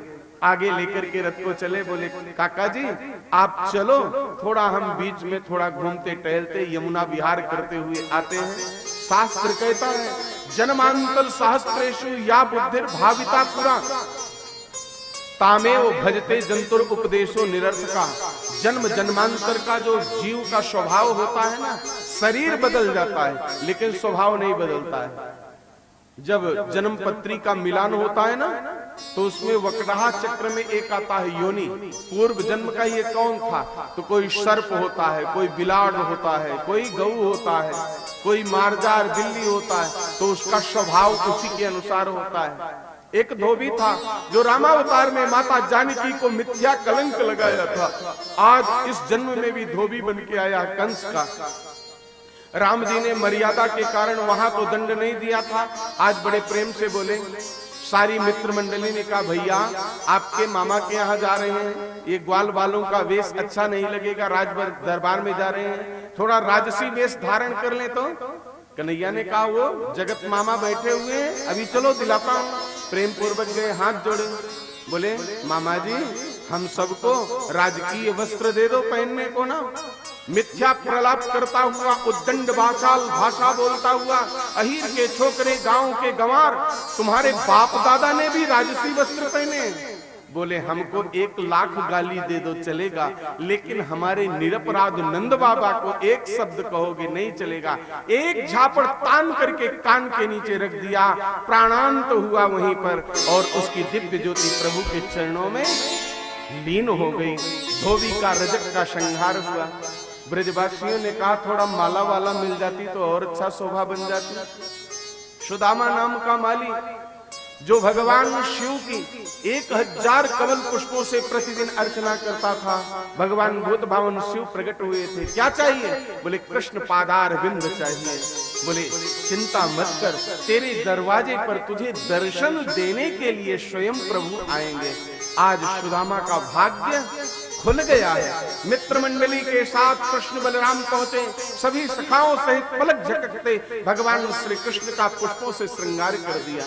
आगे लेकर के रथ को चले। बोले काका जी आप चलो, थोड़ा हम बीच में थोड़ा घूमते टहलते यमुना विहार करते हुए आते हैं। शास्त्र कहता है जन्मांतर सहस्त्रेषु या बुद्धिर भाविता पुरा तामेव भजते जंतुर उपदेशो निरर्थका। जन्म जन्मांतर का जो जीव का स्वभाव होता है ना, शरीर बदल जाता है लेकिन स्वभाव नहीं बदलता है। जब जन्म पत्री का मिलान होता है ना, तो उसमें वकड़हा चक्र में एक आता है योनि, पूर्व जन्म का ये कौन था, तो कोई सर्प होता है, कोई बिलाड़ होता है, कोई गऊ होता है, कोई मारजार बिल्ली होता है, तो उसका स्वभाव उसी के अनुसार होता है। एक धोबी था जो रामावतार में माता जानकी को मिथ्या कलंक लगाया था, आज इस जन्म में भी धोबी बन के आया कंस का। राम जी ने मर्यादा के कारण वहां तो दंड नहीं दिया था, आज बड़े प्रेम से बोले। सारी मित्र मंडली ने कहा भैया आपके मामा के यहाँ जा रहे हैं, ये ग्वाल वालों का वेश अच्छा नहीं लगेगा, राज दरबार में जा रहे हैं, थोड़ा राजसी वेश धारण कर ले। तो कन्हैया ने कहा वो जगत मामा बैठे हुए हैं, अभी चलो दिलाता हूं। प्रेम पूर्वक गए, हाथ जोड़े, बोले मामा जी हम सबको राजकीय वस्त्र दे दो पहनने को ना। मिथ्या प्रलाप करता हुआ, उद्दंड वाचाल भाषा बोलता हुआ, अहीर के छोकरे गांव के गंवार, तुम्हारे बाप दादा ने भी राजसी वस्त्र पहने। बोले हमको 1 लाख गाली दे दो चलेगा, लेकिन हमारे निरपराध नंद बाबा को एक शब्द कहोगे नहीं चलेगा। एक झापड़ तान करके कान के नीचे रख दिया, प्राणांत हुआ वहीं पर, और उसकी दिव्य ज्योति प्रभु के चरणों में लीन हो गई। धोबी का रजक का संहार हुआ। ब्रजवासियों ने कहा थोड़ा माला वाला मिल जाती तो और अच्छा शोभा बन जाती। सुदामा नाम का माली जो भगवान शिव की 1000 कमल पुष्पों से प्रतिदिन अर्चना करता था, भगवान भूत भावन शिव प्रकट हुए थे। क्या चाहिए? बोले कृष्ण पादार बिंद चाहिए। बोले चिंता मत कर, तेरे दरवाजे पर तुझे दर्शन देने के लिए स्वयं प्रभु आएंगे। आज सुदामा का भाग्य खुल गया है। मित्र मंडली के साथ कृष्ण बलराम पहुंचे, सभी सखाओं सहित पलक झपकते भगवान श्री कृष्ण का पुष्पों से श्रृंगार कर दिया।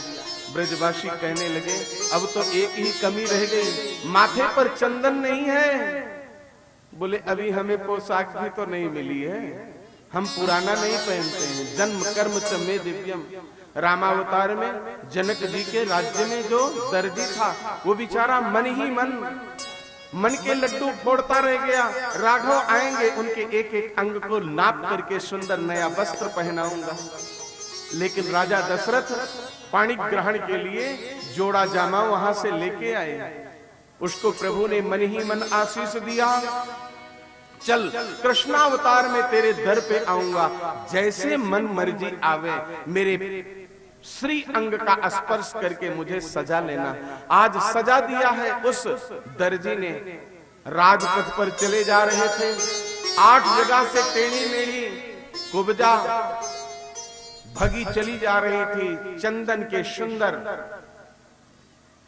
ब्रजवासी कहने लगे अब तो एक ही कमी रह गई, माथे पर चंदन नहीं है। बोले अभी हमें पोशाक भी तो नहीं मिली है, हम पुराना नहीं पहनते हैं। जन्म कर्म च मे दिव्यम। रामावतार में जनक जी के राज्य में जो दर्जी था वो बेचारा मन ही मन मन के लड्डू फोड़ता रह गया। राघव आएंगे, उनके एक एक अंग को नाप करके सुंदर नया वस्त्र पहनाऊंगा। लेकिन राजा दशरथ पाणी ग्रहण के लिए जोड़ा जामा वहां से लेके आए। उसको प्रभु ने मन ही मन आशीष दिया, चल कृष्णावतार में तेरे दर पे आऊंगा, जैसे मन मर्जी आवे मेरे श्री अंग का स्पर्श करके मुझे सजा लेना। आज सजा दिया है। उस दर्जी ने राजपथ पर चले जा रहे थे, 8 जगह से टेढ़ी मेढ़ी कुब्जा भगी चली जा रही थी। चंदन के सुंदर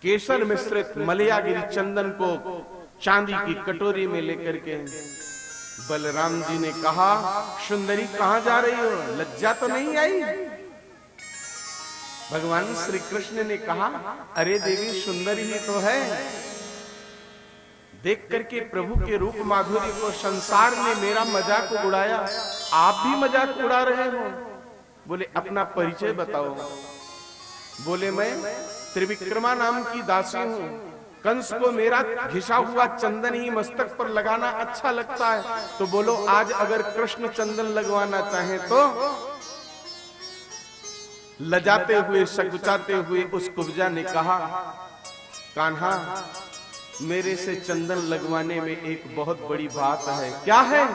केसर मिश्रित मलयागिरी चंदन को चांदी की कटोरी में लेकर के बलराम जी ने कहा, सुंदरी कहां जा रही हो, लज्जा तो नहीं आई? भगवान श्री कृष्ण ने कहा, अरे देवी सुंदरी ही तो है। देख करके प्रभु के रूप माधुर्य को संसार ने मेरा मजाक उड़ाया, आप भी मजाक उड़ा रहे हो। बोले अपना परिचय बताओ। बोले मैं त्रिविक्रमा नाम की दासी हूं। कंस को मेरा घिसा हुआ चंदन ही मस्तक पर लगाना अच्छा लगता है, तो बोलो आज अगर कृष्ण चंदन लगवाना चाहे तो। लजाते हुए सकुचाते हुए उस कुब्जा ने कहा, कान्हा मेरे से चंदन लगवाने में एक बहुत बड़ी बात है। क्या है?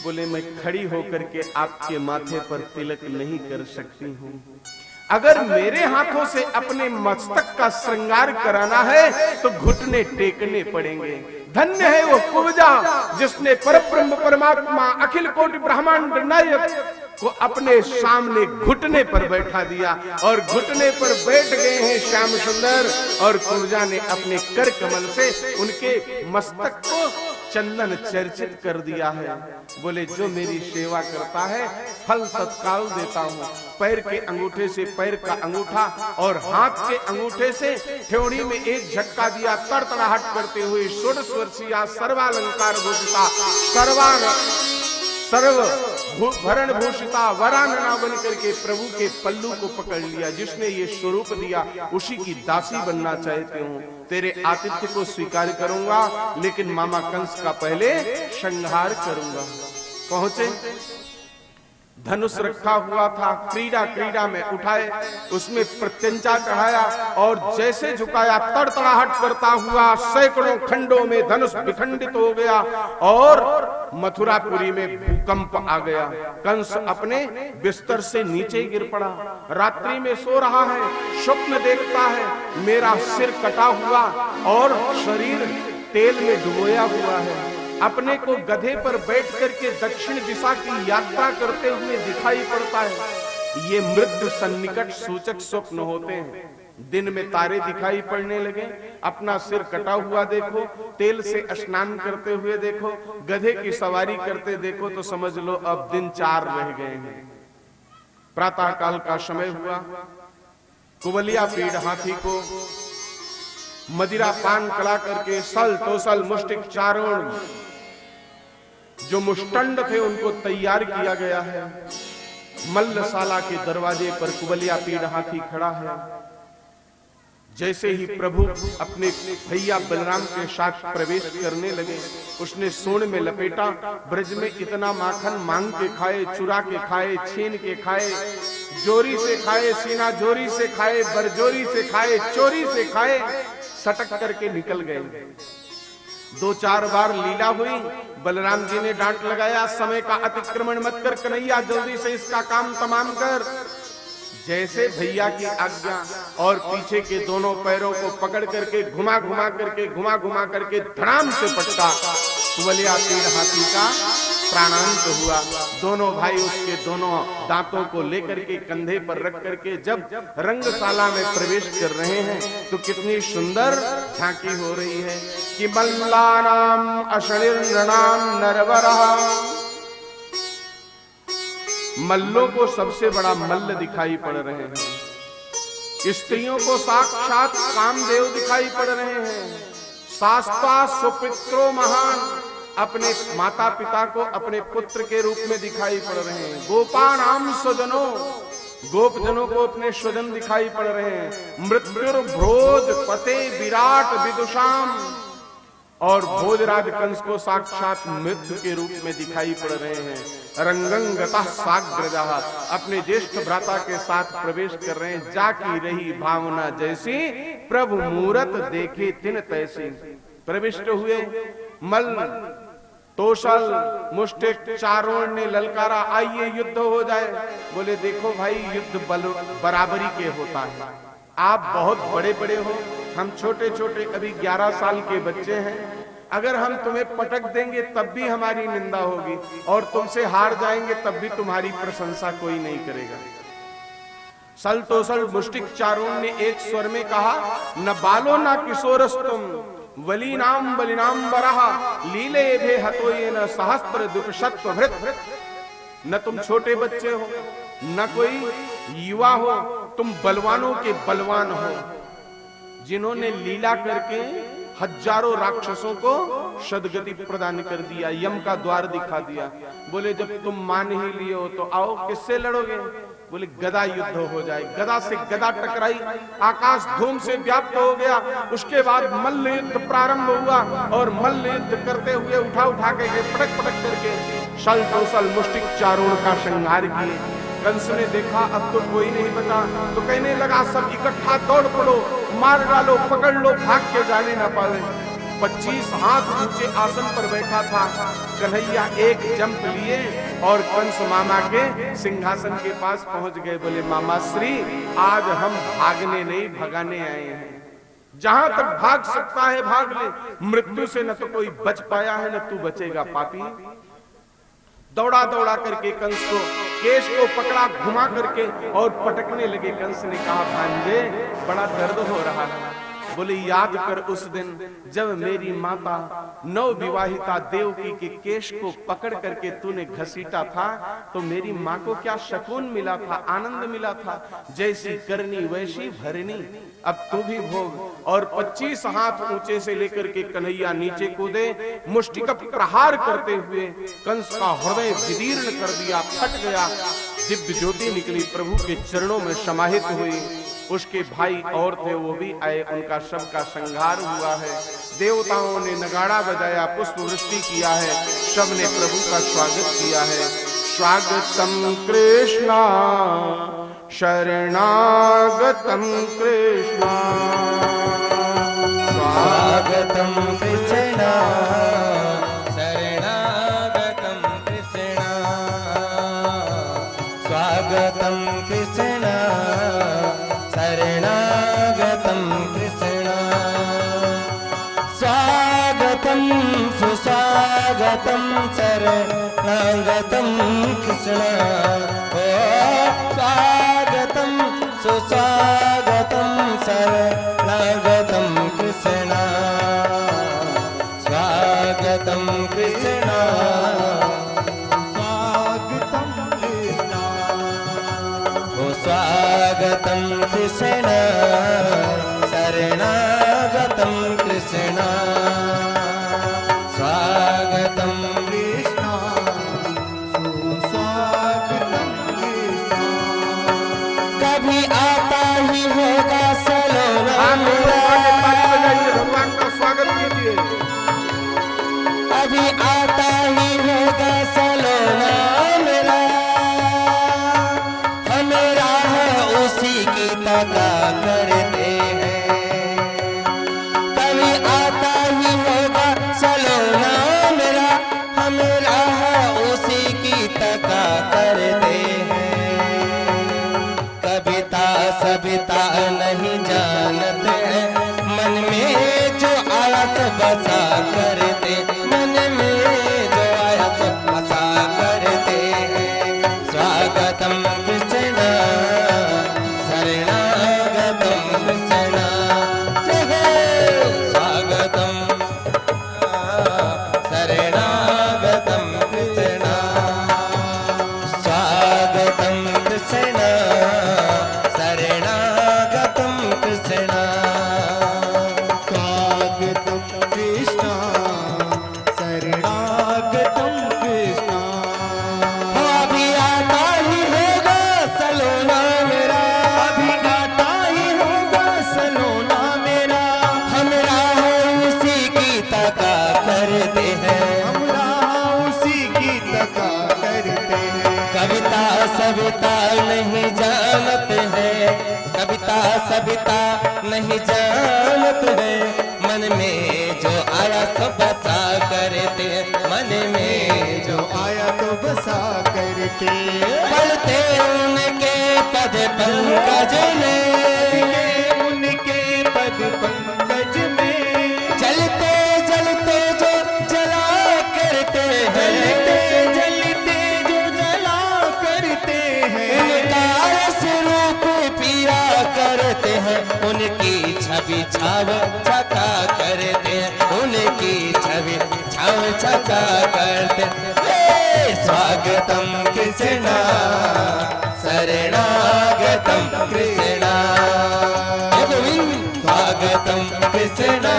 बोले मैं खड़ी होकर के आपके माथे पर तिलक नहीं कर सकती हूं। अगर मेरे हाथों से अपने मस्तक का श्रृंगार कराना है तो घुटने टेकने पड़ेंगे। धन्य है वो कुब्जा जिसने परब्रह्म परमात्मा अखिल कोटि ब्रह्मांड नायक को अपने सामने घुटने पर बैठा दिया, और घुटने पर बैठ गए हैं श्याम सुंदर। और कुब्जा ने अपने कर कमल से उनके मस्तक को चंदन चर्चित कर दिया है। बोले जो मेरी सेवा करता है फल तत्काल देता हूँ। पैर के अंगूठे से पैर का अंगूठा और हाथ के अंगूठे से ठेवड़ी में एक झटका दिया, तड़तड़ाहट करते हुए षोडश वर्षीय सर्वालंकार भूषिता सर्व भरण भूषिता वरानना बन करके प्रभु के पल्लू को पकड़ लिया। जिसने ये स्वरूप दिया उसी की दासी बनना चाहते हूँ। तेरे आतिथ्य को स्वीकार करूंगा, लेकिन मामा कंस का पहले संहार करूंगा। पहुंचे, धनुष रखा हुआ था, क्रीड़ा क्रीड़ा में उठाए, उसमें प्रत्यंचा चढ़ाया और जैसे झुकाया तड़तड़ाहट करता हुआ सैकड़ों खंडों में धनुष विखंडित हो गया और मथुरापुरी में भूकंप आ गया। कंस अपने बिस्तर से नीचे गिर पड़ा। रात्रि में सो रहा है, स्वप्न देखता है मेरा सिर कटा हुआ और शरीर तेल में डुबोया हुआ है। अपने को गधे पर बैठ करके दक्षिण दिशा की यात्रा करते हुए दिखाई पड़ता है। ये मृत्यु सन्निकट सूचक स्वप्न होते हैं। दिन में तारे दिखाई पड़ने लगे, अपना सिर कटा हुआ देखो, तेल से स्नान करते हुए देखो, गधे की सवारी करते देखो, तो समझ लो अब दिन 4 रह गए हैं। प्रातः काल का समय हुआ। कुबलिया पीड़ हाथी को मदिरा पान कला करके सल तोसल मुष्टिक चारों जो मुष्टंड थे उनको तैयार किया गया है। मल्लशाला के दरवाजे पर कुबलिया पीड़ हाथी खड़ा है। जैसे ही प्रभु अपने भैया बलराम के साथ प्रवेश करने लगे, उसने सोन में लपेटा। ब्रज में इतना माखन मांग के खाए, चुरा के खाए, छीन के खाए, जोरी से खाए, सीना जोरी से खाए, बरजोरी से खाए, चोरी से खाए, सटक करके निकल गए। 2-4 बार लीला हुई। बलराम जी ने डांट लगाया, समय का अतिक्रमण मत कर कन्हैया, जल्दी से इसका काम तमाम कर। जैसे भैया की आज्ञा और पीछे के दोनों पैरों को पकड़ करके घुमा घुमा करके धड़ाम से पटका, कुबलिया पीड़ हाथी का प्राणांत हुआ। दोनों भाई उसके दोनों दांतों को लेकर के कंधे पर रख करके जब रंगशाला में प्रवेश कर रहे हैं तो कितनी सुंदर झांकी हो रही है कि मल्लानाम अशनिर्नृणाम नरवरः। मल्लों को सबसे बड़ा मल्ल दिखाई पड़ रहे हैं। स्त्रियों को साक्षात कामदेव दिखाई पड़ रहे हैं। शास्ता सुपित्रो महान, अपने माता पिता को अपने पुत्र के रूप में दिखाई पड़ रहे हैं। गोपानाम स्वजनो, गोपजनों को अपने स्वजन दिखाई पड़ रहे हैं। मृत्युर्भोज पते विराट विदुषाम, और भोजराज कंस को साक्षात मृत्यु के रूप में दिखाई पड़ रहे हैं। रंगंगतः साग्रजा, अपने ज्येष्ठ भ्राता के साथ प्रवेश कर रहे हैं। जाकी रही भावना जैसी, प्रभु मूरत देखे तिन तैसी। प्रविष्ट हुए, मल तोषल मुष्टिक चारों ने ललकारा, आइए युद्ध हो जाए। बोले देखो भाई, युद्ध बराबरी के होता है। आप बहुत बड़े बड़े हो, हम छोटे छोटे अभी 11 साल के बच्चे हैं। अगर हम तुम्हें पटक देंगे तब भी हमारी निंदा होगी, और तुमसे हार जाएंगे तब भी तुम्हारी प्रशंसा कोई नहीं करेगा। सल तोसल मुष्टिक चारों ने एक स्वर में कहा, न बालो न किशोरस तुम, वलीनाम बलिनाम बरहा, लीले भे हतोये न सहस्त्र दुपशत्व भृत। न तुम छोटे बच्चे हो, न कोई युवा हो, तुम बलवानों के बलवान हो, जिन्होंने लीला करके हजारों राक्षसों को सदगति प्रदान कर दिया, यम का द्वार दिखा दिया। बोले जब तुम मान ही लिए हो तो आओ, किससे लड़ोगे? बोले गदा युद्ध हो जाए। गदा से गदा टकराई, आकाश धूम से व्याप्त हो गया। उसके बाद मल्ल युद्ध प्रारंभ हुआ, और मल्ल युद्ध करते हुए उठा उठा के पटक पटक करके सल तोसल मुष्टिक चारों का संहार किए। कंस ने देखा अब तो कोई नहीं बचा, तो कहने लगा सब इकट्ठा दौड़ पड़ो, मार डालो, पकड़ लो, भाग के जाने न पाए। 25 हाथ ऊंचे आसन पर बैठा था कन्हैया, एक जंप लिए और कंस मामा के सिंहासन के पास पहुंच गए। बोले मामा श्री, आज हम भागने नहीं भगाने आए हैं। जहां तक भाग सकता है भाग ले, मृत्यु से न तो कोई बच पाया है, न तू बचेगा पापी। दौड़ा दौड़ा करके कंस को, केश को पकड़ा, घुमा करके और पटकने लगे। कंस ने कहा भांजे बड़ा दर्द हो रहा है। बोले याद कर उस दिन जब मेरी माता नव विवाहिता देवकी के केश को पकड़ करके तूने घसीटा था, तो मेरी माँ को क्या सुकून मिला था, आनंद मिला था। जैसी करनी वैसी भरनी, अब तू भी भोग। और 25 हाथ ऊंचे से लेकर के कन्हैया नीचे कूदे, मुष्टि का प्रहार करते हुए कंस का हृदय विदीर्ण कर दिया, फट गया। दिव्य ज्योति निकली, प्रभु के चरणों में समाहित हुई। उसके भाई और थे, वो भी आए, उनका सबका संहार हुआ है। देवताओं ने नगाड़ा बजाया, पुष्प वृष्टि किया है, सबने प्रभु का स्वागत किया है। स्वागतम कृष्णा शरणागतम कृष्णा, स्वागतम कृष्णा शरणागतम कृष्णा, स्वागतम कृष्णा शरणागतम कृष्णा, स्वागतम सुस्वागतम शरणागतम कृष्णा, स्वागतम सुस्वागतम शरणागतम कृष्णा, स्वागतम कृष्णा, स्वागतम कृष्णा, स्वागतम कृष्णा शरणागतम कृष्णा, स्वागतम कृष्णा सुस्वागतम कृष्णा। कभी आता ही होगा सलोना भगवान का स्वागत कीजिए। अभी आता ही होगा सलोना मेरा, हमेरा है उसी की तका करते हैं। कभी आता ही होगा सलोना मेरा, हमेरा है उसी की तका करते हैं। कविता सविता नहीं जानते, मन में जो आया तो बसा करते, मन में जो आया तो बसा करते हैं। स्वागतम कृष्णा शरणागतम कृष्णा, स्वागतम शरणागतम कृष्णा, स्वागतम कृष्णा शरणागतम कृष्णा, स्वागतम कृष्णा मानत है, कविता सविता नहीं जानत है, मन में जो आया तो बसा करते, मन में जो आया तो बसा करते, पढ़ते उनके पद पंकज में, उनके पद पंकज में, जलते जलते जो जला करते हैं, जलते जलते जो जला करते हैं, उनका रस रूप पिया करते हैं, उनकी छवि छाव छका करते हैं, उनकी छवि छाव छका करते हैं। स्वागतम कृष्णा शरणागतम कृष्णा, हे गोविंद स्वागतम कृष्णा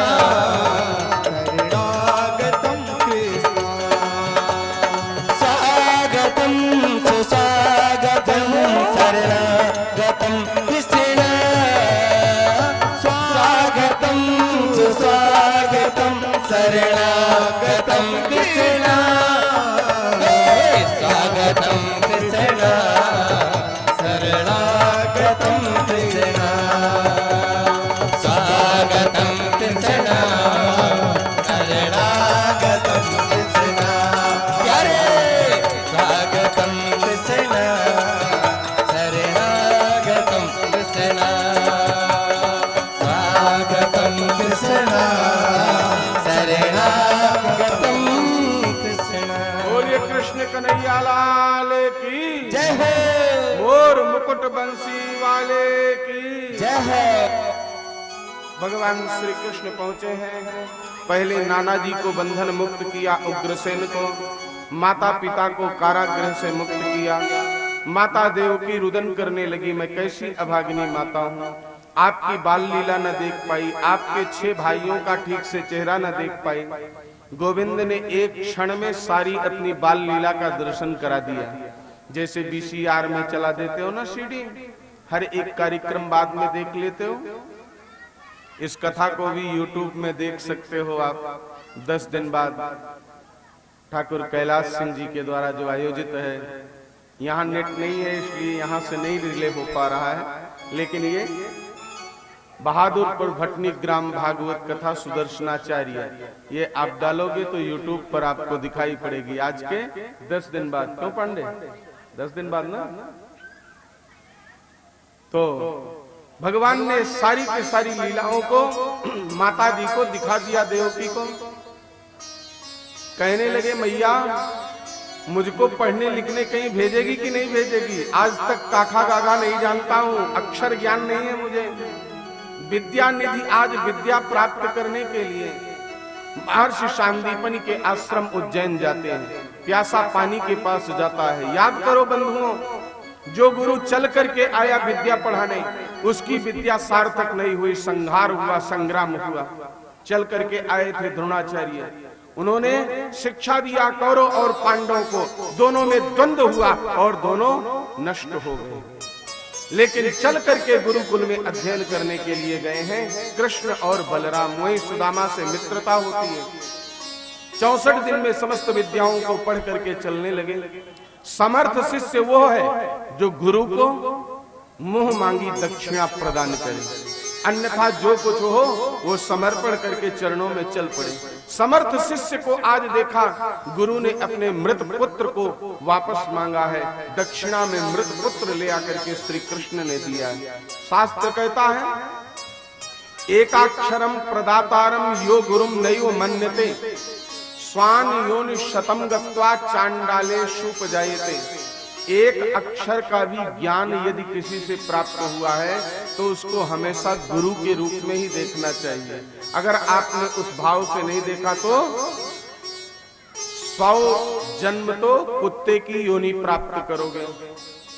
शरणागतम कृष्णा, स्वागतम सुस्वागतम शरणागतम कृष्णा, स्वागतम सुस्वागतम शरणागतम कृष्णा, स्वागतम कृष्णा शरणागतम कृष्णा, स्वागतम कृष्णा शरणागतम कृष्णा, प्यारे स्वागतम कृष्णा शरणागतम कृष्णा, स्वागतम कृष्णा शरणागतम कृष्णा। बोलिए कृष्ण कन्हैया लाल की जय हो, मोर मुकुट बंसी वाले की जय हो। भगवान श्री कृष्ण पहुंचे हैं। पहले नाना जी को बंधन मुक्त किया, उग्रसेन को, माता पिता को कारागृह से मुक्त किया। माता देवकी रुदन करने लगी, मैं कैसी अभागिनी माता हूँ, आपकी बाल लीला न देख पाई, आपके 6 भाइयों का ठीक से चेहरा न देख पाई। गोविंद ने एक क्षण में सारी अपनी बाल लीला का दर्शन करा दिया। जैसे VCR में चला देते हो ना सीडी, हर एक कार्यक्रम बाद में देख लेते हो। इस कथा को भी YouTube में देख सकते हो आप 10 दिन बाद। ठाकुर कैलाश सिंह जी के द्वारा जो आयोजित है, यहाँ नेट नहीं है इसलिए यहाँ से नहीं रिले हो पा रहा है, लेकिन ये बहादुरपुर भटनी ग्राम भागवत कथा सुदर्शनाचार्य, ये आप डालोगे तो YouTube पर आपको दिखाई पड़ेगी। आज के 10 दिन बाद, क्यों पांडे 10 दिन बाद ना, तो भगवान ने सारी की सारी लीलाओं को माता जी को दिखा दिया, देवकी को। कहने लगे मैया मुझको पढ़ने लिखने कहीं भेजेगी कि नहीं भेजेगी? आज तक काखा गागा नहीं जानता हूँ, अक्षर ज्ञान नहीं है मुझे। विद्या निधि आज विद्या प्राप्त करने के लिए महर्षि शांदीपनि के आश्रम उज्जैन जाते हैं, प्यासा पानी के पास जाता है। याद करो बंधुओं, जो गुरु चल करके आया विद्या पढ़ाने, उसकी विद्या सार्थक नहीं हुई, संहार हुआ, संग्राम हुआ। चल करके आए थे द्रोणाचार्य, उन्होंने शिक्षा दिया कौरव और पांडवों को, दोनों में द्वंद्व हुआ और दोनों नष्ट हो गए। लेकिन चल करके गुरुकुल में अध्ययन करने के लिए गए हैं कृष्ण और बलराम, वहीं सुदामा से मित्रता होती है। 64 दिन में समस्त विद्याओं को पढ़ करके चलने लगे। समर्थ शिष्य वो है जो गुरु को मुंह मांगी दक्षिणा प्रदान करे, अन्यथा जो कुछ हो वो समर्पण करके चरणों में चल पड़े। समर्थ शिष्य को आज देखा, गुरु ने अपने मृत पुत्र को वापस मांगा है, दक्षिणा में मृत पुत्र ले आकर के श्री कृष्ण ने दिया है। शास्त्र कहता है एकाक्षरम प्रदातारम यो गुरुम नैव मन्यते, स्वान योनि शतम गत्वा चांडाले शूप जायते। एक अक्षर का भी ज्ञान यदि किसी से प्राप्त हुआ है तो उसको हमेशा गुरु के रूप में ही देखना चाहिए। अगर आपने उस भाव से नहीं देखा तो 100 जन्म तो कुत्ते की योनि प्राप्त करोगे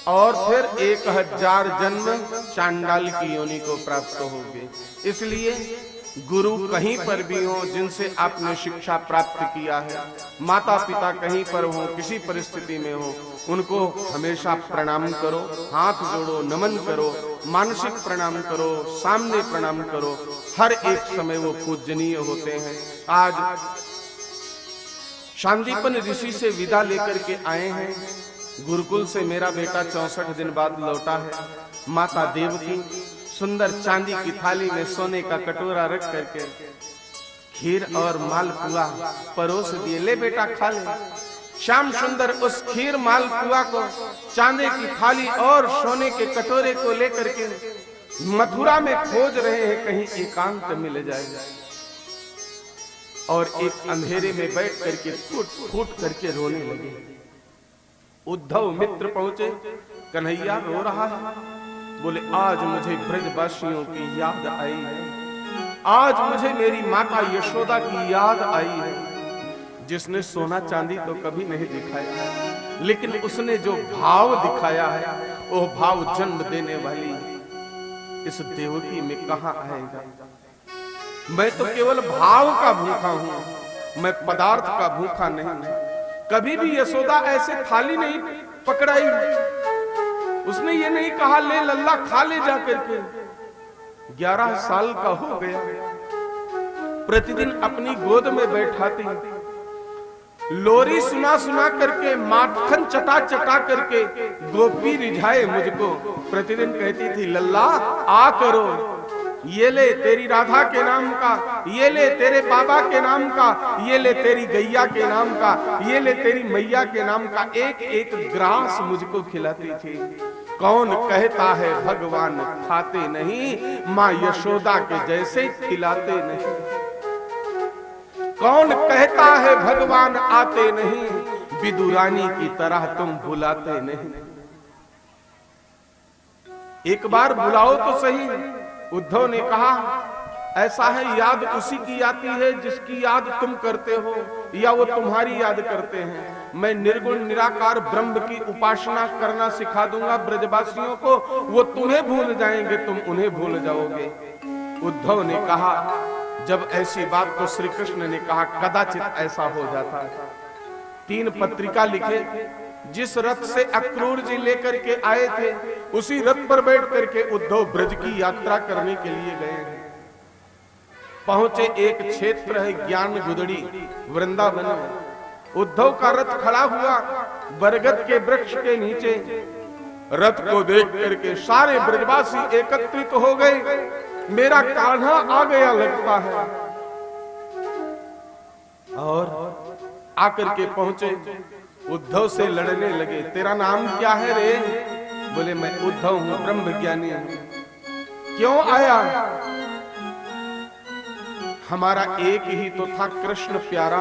और फिर 1000 जन्म चांडाल की योनि को प्राप्त होगे। इसलिए गुरु कहीं पर भी हो जिनसे आपने शिक्षा प्राप्त किया है, माता पिता कहीं पर हो, किसी परिस्थिति में हो, उनको हमेशा प्रणाम करो, हाथ जोड़ो, नमन करो, मानसिक प्रणाम करो, सामने प्रणाम करो। हर एक समय वो पूजनीय होते हैं। आज शांदीपन ऋषि से विदा लेकर के आए हैं, गुरुकुल से मेरा बेटा 64 दिन बाद लौटा है। माता देवकी सुंदर चांदी की थाली में सोने का कटोरा रख करके खीर और मालपुआ परोस दिए, ले बेटा खा ले। श्याम सुंदर उस खीर मालपुआ को, चांदी की थाली और सोने के कटोरे को लेकर के मथुरा में खोज रहे हैं, कहीं एकांत मिल जाए। और एक अंधेरे में बैठ करके फूट फूट करके रोने लगे। उद्धव मित्र पहुंचे, कन्हैया रो रहा है। बोले आज मुझे ब्रजवासियों की याद आई है, आज मुझे मेरी माता यशोदा की याद आई है, जिसने सोना चांदी तो कभी नहीं दिखाया, लेकिन उसने जो भाव दिखाया है वो भाव जन्म देने वाली इस देवकी में कहां आएगा। मैं तो केवल भाव का भूखा हूं, मैं पदार्थ का भूखा नहीं। कभी भी यशोदा ऐसे थाली नहीं पकड़ाई, उसने ये नहीं कहा ले लल्ला खा ले जा करके। 11 साल का हो गया, प्रतिदिन अपनी गोद में बैठाती, लोरी सुना सुना करके, माखन चटा चटा करके गोपी रिझाए मुझको। प्रतिदिन कहती थी लल्ला आ करो, ये ले तेरी राधा के नाम का, ये ले तेरे बाबा के नाम का, ये ले तेरी गैया के नाम का, ये ले तेरी मैया के नाम का। एक एक ग्रास मुझको खिलाती थी। कौन कहता है भगवान खाते नहीं, माँ यशोदा के जैसे खिलाते नहीं। कौन कहता है भगवान आते नहीं, विदुरानी की तरह तुम बुलाते नहीं। एक बार बुलाओ तो सही। उद्धव ने कहा ऐसा है, याद उसी की आती है जिसकी याद तुम करते हो या वो तुम्हारी याद करते हैं। मैं निर्गुण निराकार ब्रह्म की उपासना करना सिखा दूंगा ब्रजवासियों को, वो तुम्हें भूल जाएंगे, तुम उन्हें भूल जाओगे। उद्धव ने कहा जब ऐसी बात तो श्री कृष्ण ने कहा कदाचित ऐसा हो जाता। 3 पत्रिका लिखे, जिस रथ से अक्रूर जी लेकर के आए थे उसी रथ पर बैठ करके उद्धव ब्रज की यात्रा करने के लिए गए। पहुंचे एक क्षेत्र है ज्ञान गुदड़ी वृंदावन में। उद्धव का रथ खड़ा हुआ बरगद के वृक्ष के नीचे। रथ को देख करके सारे ब्रजवासी एकत्रित हो गए। मेरा कान्हा आ गया लगता है। और आकर के पहुंचे, उद्धव से लड़ने लगे। तेरा नाम क्या है रे? बोले मैं उद्धव हूं, ब्रह्म ज्ञानी हूं। क्यों आया? हमारा एक ही तो था कृष्ण प्यारा,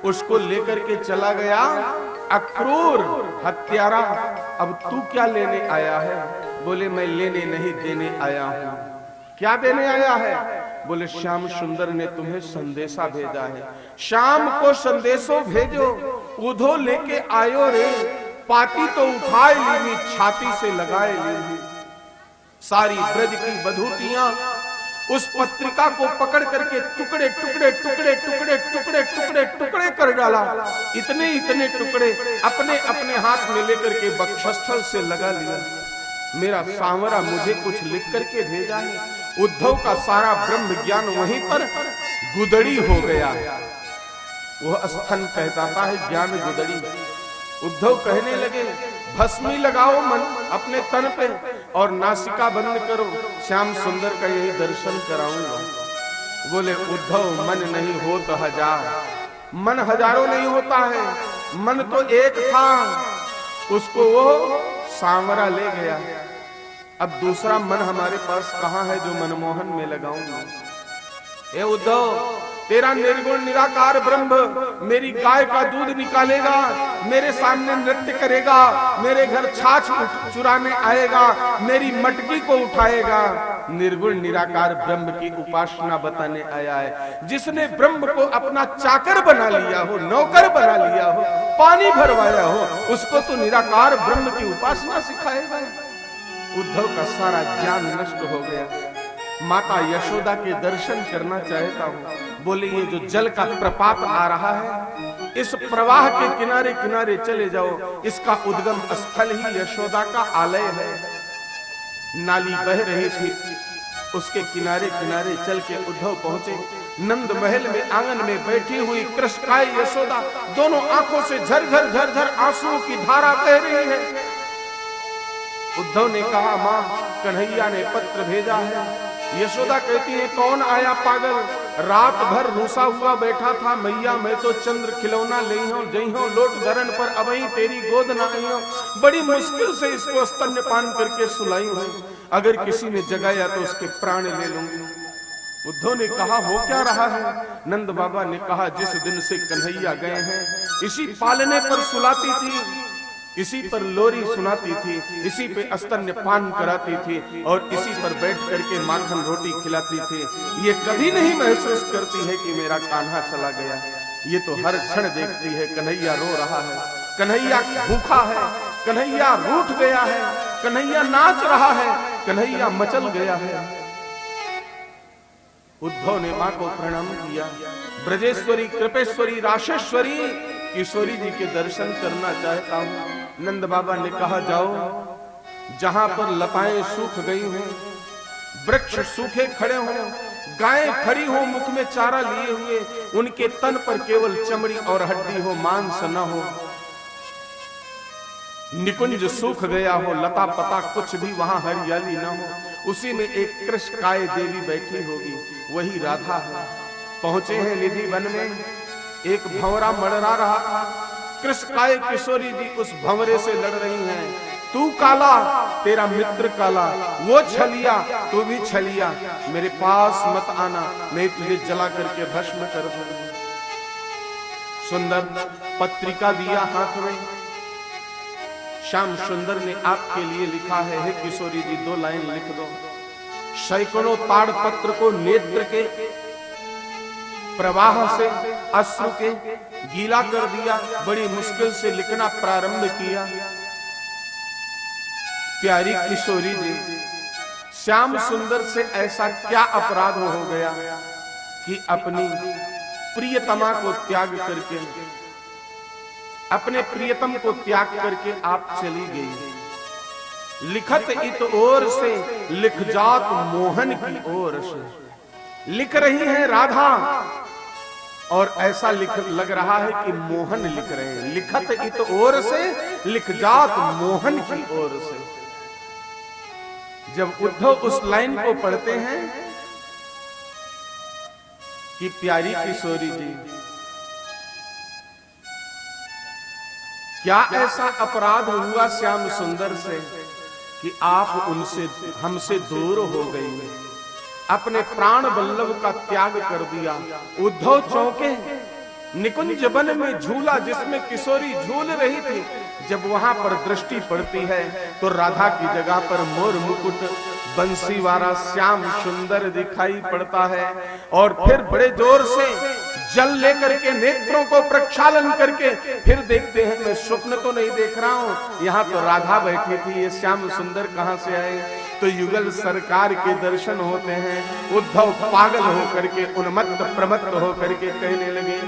उसको लेकर के चला गया अक्रूर हत्यारा। अब तू क्या लेने आया है? बोले मैं लेने नहीं देने आया हूं। क्या देने आया है? बोले श्याम सुंदर ने तुम्हें संदेशा भेजा है, शाम को संदेशो भेजो। उधो लेके आयो रे, पाती तो उठाए लीनी, छाती से लगाए लीनी। सारी ब्रज की बधूटियां उस पत्रिका को पकड़ करके टुकड़े टुकड़े टुकड़े टुकड़े टुकड़े टुकड़े टुकड़े कर डाला। इतने इतने टुकड़े अपने अपने हाथ में लेकर के वक्षस्थल से लगा लिया। मेरा सांवरा मुझे कुछ लिख करके भेजा है। उद्धव का सारा ब्रह्म ज्ञान वहीं पर गुदड़ी हो गया। वह स्तन कहता है ज्ञान गुदड़ी। उद्धव कहने लगे भस्मी लगाओ मन अपने तन पे और नासिका बंद करो, श्याम सुंदर का यही दर्शन कराऊंगा। बोले उद्धव मन नहीं हो तो हजार, मन हजारों नहीं होता है, मन तो एक था, उसको वो सांवरा ले गया। अब दूसरा मन हमारे पास कहां है जो मनमोहन में लगाऊंगा? ए उद्धव, तेरा निर्गुण निराकार ब्रह्म मेरी गाय का दूध निकालेगा, मेरे सामने नृत्य करेगा, मेरे घर छाछ चुराने आएगा, मेरी मटकी को उठाएगा। निर्गुण निराकार ब्रह्म की उपासना बताने आया है। जिसने ब्रह्म को अपना चाकर बना लिया हो, नौकर बना लिया हो, पानी भरवाया हो, उसको तो निराकार ब्रह्म की उपासना सिखाएगा। उद्धव का सारा ज्ञान नष्ट हो गया। माता यशोदा के दर्शन करना चाहता हूं। बोले ये जो जल का प्रपात आ रहा है, इस प्रवाह के किनारे किनारे चले जाओ, इसका उद्गम स्थल ही यशोदा का आलय है। नाली बह रही थी, उसके किनारे किनारे चल के उद्धव पहुंचे। नंद महल में आंगन में बैठी हुई कृष्णकाय यशोदा दोनों आंखों से झरझर झरझर आंसुओं की धारा बह रही है। उद्धव ने कहा, मां, कन्हैया ने पत्र भेजा है। यशोदा कहती है, कौन आया पागल, रात भर रूसा हुआ बैठा था मैया, मैं तो चंद्र खिलौना ले हूं, जई हूं लोट गरन पर अबई तेरी गोद ना आई हूं, बड़ी मुश्किल से इसको स्तन्यपान करके सुलाई हूं, अगर किसी ने जगाया तो उसके प्राण ले लूंगी। उद्धव ने कहा, हो क्या रहा है? नंद बाबा ने कहा, जिस दिन से कन्हैया गए हैं इसी पालने पर सुलाती थी, इसी पर लोरी सुनाती थी, इसी पे स्तन्यपान कराती थी और इसी पर बैठ करके माखन रोटी खिलाती थी। ये कभी नहीं महसूस करती है कि मेरा कान्हा चला गया। ये तो हर क्षण देखती है कन्हैया रो रहा है, कन्हैया भूखा है, कन्हैया रूठ गया है, कन्हैया नाच रहा है, कन्हैया मचल गया है। उद्धव ने मां को प्रणाम किया। ब्रजेश्वरी, कृपेश्वरी, राशेश्वरी, किशोरी जी के दर्शन करना चाहता हूं। नंद बाबा ने कहा, जाओ, जहां पर लताएं सूख गई हैं, वृक्ष सूखे खड़े हों, गायें खड़ी हो मुख में चारा लिए हुए, उनके तन पर केवल चमड़ी और हड्डी हो, मांस न हो, निकुंज सूख गया हो, लता पता कुछ भी वहां हरियाली न हो, उसी में एक कृष्णकाय देवी बैठी होगी, वही राधा है। पहुंचे हैं निधि वन में, एक भंवरा मड़रा रहा था। कृष्णकाय किशोरी जी उस भंवरे से लड़ रही हैं। तू काला, तेरा मित्र काला, वो छलिया, तू भी छलिया, मेरे पास मत आना, मैं तुझे जला करके भस्म कर दूंगा। सुंदर पत्रिका दिया हाथ में। श्याम सुंदर ने आपके लिए लिखा है, हे किशोरी जी 2 लाइन लिख दो। सैकड़ों ताड़ पत्र को नेत्र के प्रवाह से, अश्रु के गीला कर दिया, बड़ी मुश्किल से लिखना प्रारंभ किया। प्यारी किशोरी जी, श्याम सुंदर से ऐसा क्या अपराध हो गया कि अपनी प्रियतमा को त्याग करके, अपने प्रियतम को त्याग करके आप चली गई। लिखत इत ओर से लिख जात मोहन की ओर से। लिख रही है राधा और ऐसा लग रहा है कि मोहन लिख रहे हैं। लिखत इत ओर से लिख जात मोहन की ओर से। जब उद्धव उस लाइन को पढ़ते हैं कि प्यारी किशोरी जी, क्या ऐसा अपराध हुआ श्याम सुंदर से कि आप उनसे, हमसे दूर हो गई, अपने प्राण वल्लभ का त्याग कर दिया। उद्धव चौंके। निकुंज वन में झूला जिसमें किशोरी झूल रही थी, जब वहां पर दृष्टि पड़ती है तो राधा की जगह पर मोर मुकुट बंसी वाला श्याम सुंदर दिखाई पड़ता है। और फिर बड़े जोर से जल लेकर के नेत्रों को प्रक्षालन करके फिर देखते हैं, मैं स्वप्न तो नहीं देख रहा हूं, यहाँ तो राधा बैठी थी, ये श्याम सुंदर कहां से आए? तो युगल सरकार के दर्शन होते हैं। उद्धव पागल होकर के, उन्मत्त प्रमत्त होकर के कहने लगे,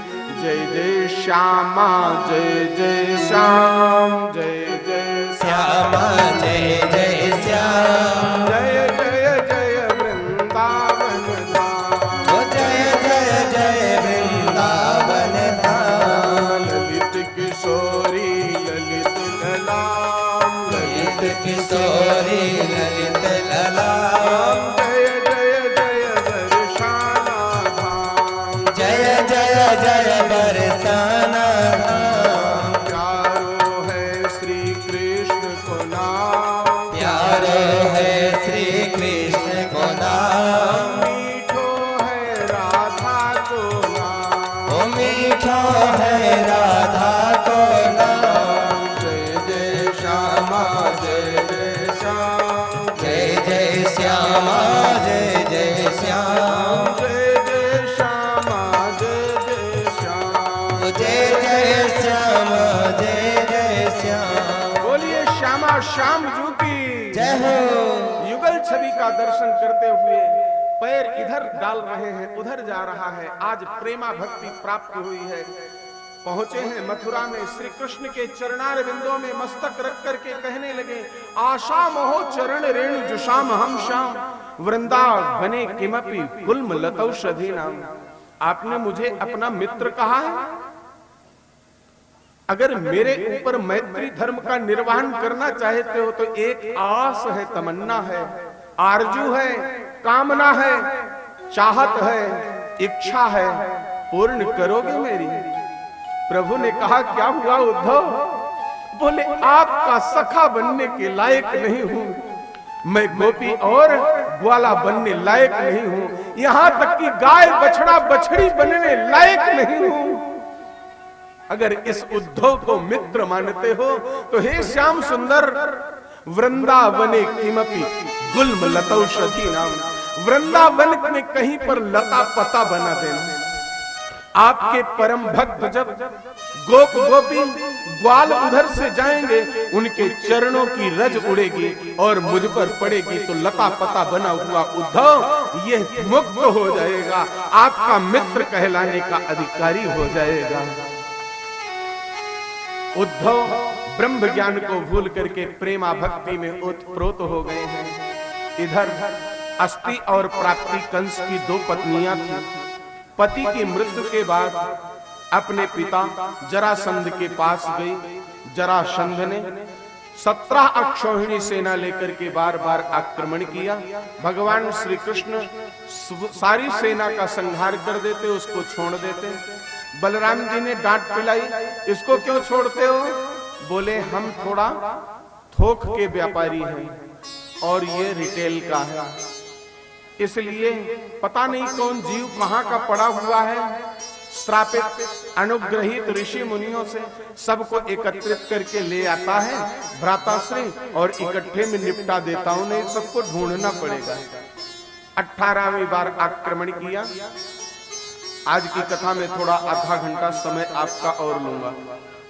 जय जय श्यामा, जय जय श्याम, जय जय श्यामा, जय जय श्याम, जय जय जय वृंदावन धाम, ओ जय जय जय वृंदावन धाम। ललित किशोरी ललित ललाम, ललित किशोरी ललित ललाम, जय जय जय बरसाना धाम, जय जय जय बरसाना धाम। प्यारो है श्री कृष्ण को नाम, प्यारो है श्री कृष्ण को नाम, मीठो है राधा को नाम, ओ मीठो है राधा को नाम। जय जय श्यामा, जय जय श्याम, जय जय श्यामा, जय जय श्याम, जय जय श्यामा, जय जय श्याम। ओ जय जय श्यामा, जय जय श्याम। बोलिए श्यामा श्याम जू की जय हो। युगल छवि का दर्शन करते हुए पैर इधर डाल रहे हैं, उधर जा रहा है। आज प्रेमा भक्ति प्राप्त हुई है। पहुंचे हैं मथुरा में, श्री कृष्ण के चरणार बिंदों में मस्तक रख करके कहने लगे, आशा मोहो चरण रेणु जुशाम हम श्याम। वृंदावने किमपि गुल्म लतौषधि नाम। आपने मुझे अपना मित्र कहा है। अगर मेरे ऊपर मैत्री धर्म का निर्वहन करना चाहते हो तो एक आस है, तमन्ना है, आरजू है, कामना है, चाहत है, इच्छा है, पूर्ण करोगे मेरी? प्रभु ने कहा क्या हुआ उद्धव? बोले आपका सखा बनने के लायक नहीं हूं, मैं गोपी और ग्वाला बनने लायक नहीं हूं, यहां तक कि गाय बछड़ा बछड़ी बनने लायक नहीं हूं। अगर इस उद्धव को मित्र मानते हो तो हे श्याम सुंदर, वृंदावने किमपि गुल्म लतौषधि नाम, वृंदावन में कहीं पर लता पता बना देना। आपके परम भक्त जब गोप गोपी ग्वाल उधर से जाएंगे, उनके चरणों की रज उड़ेगी और मुझ पर पड़ेगी तो लता पता बना हुआ उद्धव ये मुक्त हो जाएगा, आपका मित्र कहलाने का अधिकारी हो जाएगा। उद्धव ब्रह्म ज्ञान को भूल करके प्रेमा भक्ति में ओतप्रोत हो गए हैं। इधर अस्ति और प्राप्ति कंस की दो पत्नियां थी। पति की मृत्यु के बाद अपने पिता जरासंध के पास गई। जरासंध ने 17 अक्षौहिणी सेना लेकर के बार बार आक्रमण किया। भगवान श्री कृष्ण सारी सेना का संहार कर देते, उसको छोड़ देते। बलराम जी ने डांट पिलाई, इसको क्यों छोड़ते हो? बोले हम थोड़ा थोक के व्यापारी हैं और ये रिटेल का है, इसलिए पता नहीं कौन जीव कहां का पड़ा हुआ है, श्रापित अनुग्रहित ऋषि मुनियों से सबको एकत्रित करके ले आता है भ्राताश्री और इकट्ठे में निपटा देता हूं, नहीं सबको ढूंढना पड़ेगा। 18वीं बार आक्रमण किया। आज की कथा में थोड़ा आधा घंटा समय आपका और लूंगा।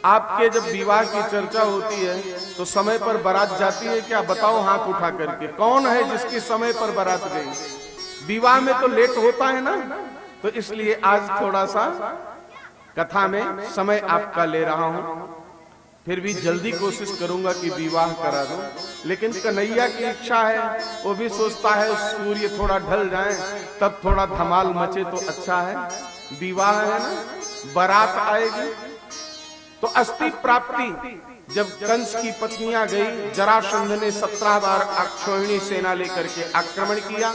आपके जब विवाह की चर्चा होती है तो समय पर बारात जाती है क्या? बताओ हाथ उठा करके, कौन है जिसकी समय पर बारात गई? विवाह में तो लेट होता है ना, तो इसलिए आज थोड़ा सा कथा में समय आपका ले रहा हूं। फिर भी जल्दी कोशिश करूंगा कि विवाह करा दूं, लेकिन कन्हैया की इच्छा है, वो भी सोचता है सूर्य थोड़ा ढल जाए तब थोड़ा धमाल मचे तो अच्छा है। विवाह है ना, बारात आएगी। तो अस्ति प्राप्ति जब कंस की पत्नियां गई, जरासंध ने 17 बार अक्षौहिणी सेना लेकर के आक्रमण किया,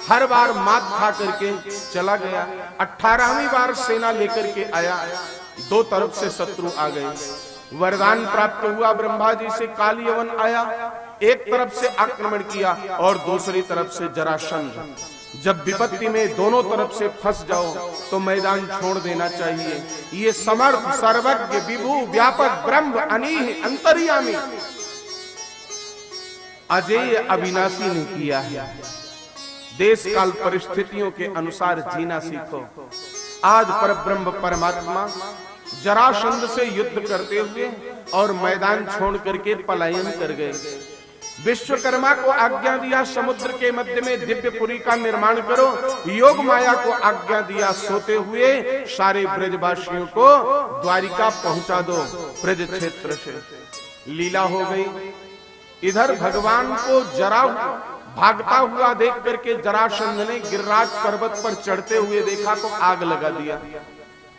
हर बार मात खा करके चला गया। 18वीं बार सेना लेकर के आया, दो तरफ से शत्रु आ गए। वरदान प्राप्त हुआ ब्रह्मा जी से, काल यवन आया, एक तरफ से आक्रमण किया और दूसरी तरफ से जरासंध। जब विपत्ति में दोनों तरफ से फंस जाओ तो मैदान छोड़ देना चाहिए। ये समर्थ सर्वज्ञ विभु व्यापक ब्रह्म अनीह अंतर्यामी अजेय अविनाशी ने किया है। देश काल परिस्थितियों के अनुसार जीना सीखो। आज परब्रह्म परमात्मा जरासंध से युद्ध करते हुए और मैदान छोड़ करके पलायन कर गए। विश्वकर्मा को आज्ञा दिया समुद्र के मध्य में दिव्यपुरी का निर्माण करो। योग माया को आज्ञा दिया सोते हुए सारे ब्रजवासियों को द्वारिका पहुंचा दो ब्रज क्षेत्र से। लीला हो गई। इधर भगवान को जरा भागता हुआ देख करके जरासंध ने गिरिराज पर्वत पर चढ़ते हुए देखा तो आग लगा दिया।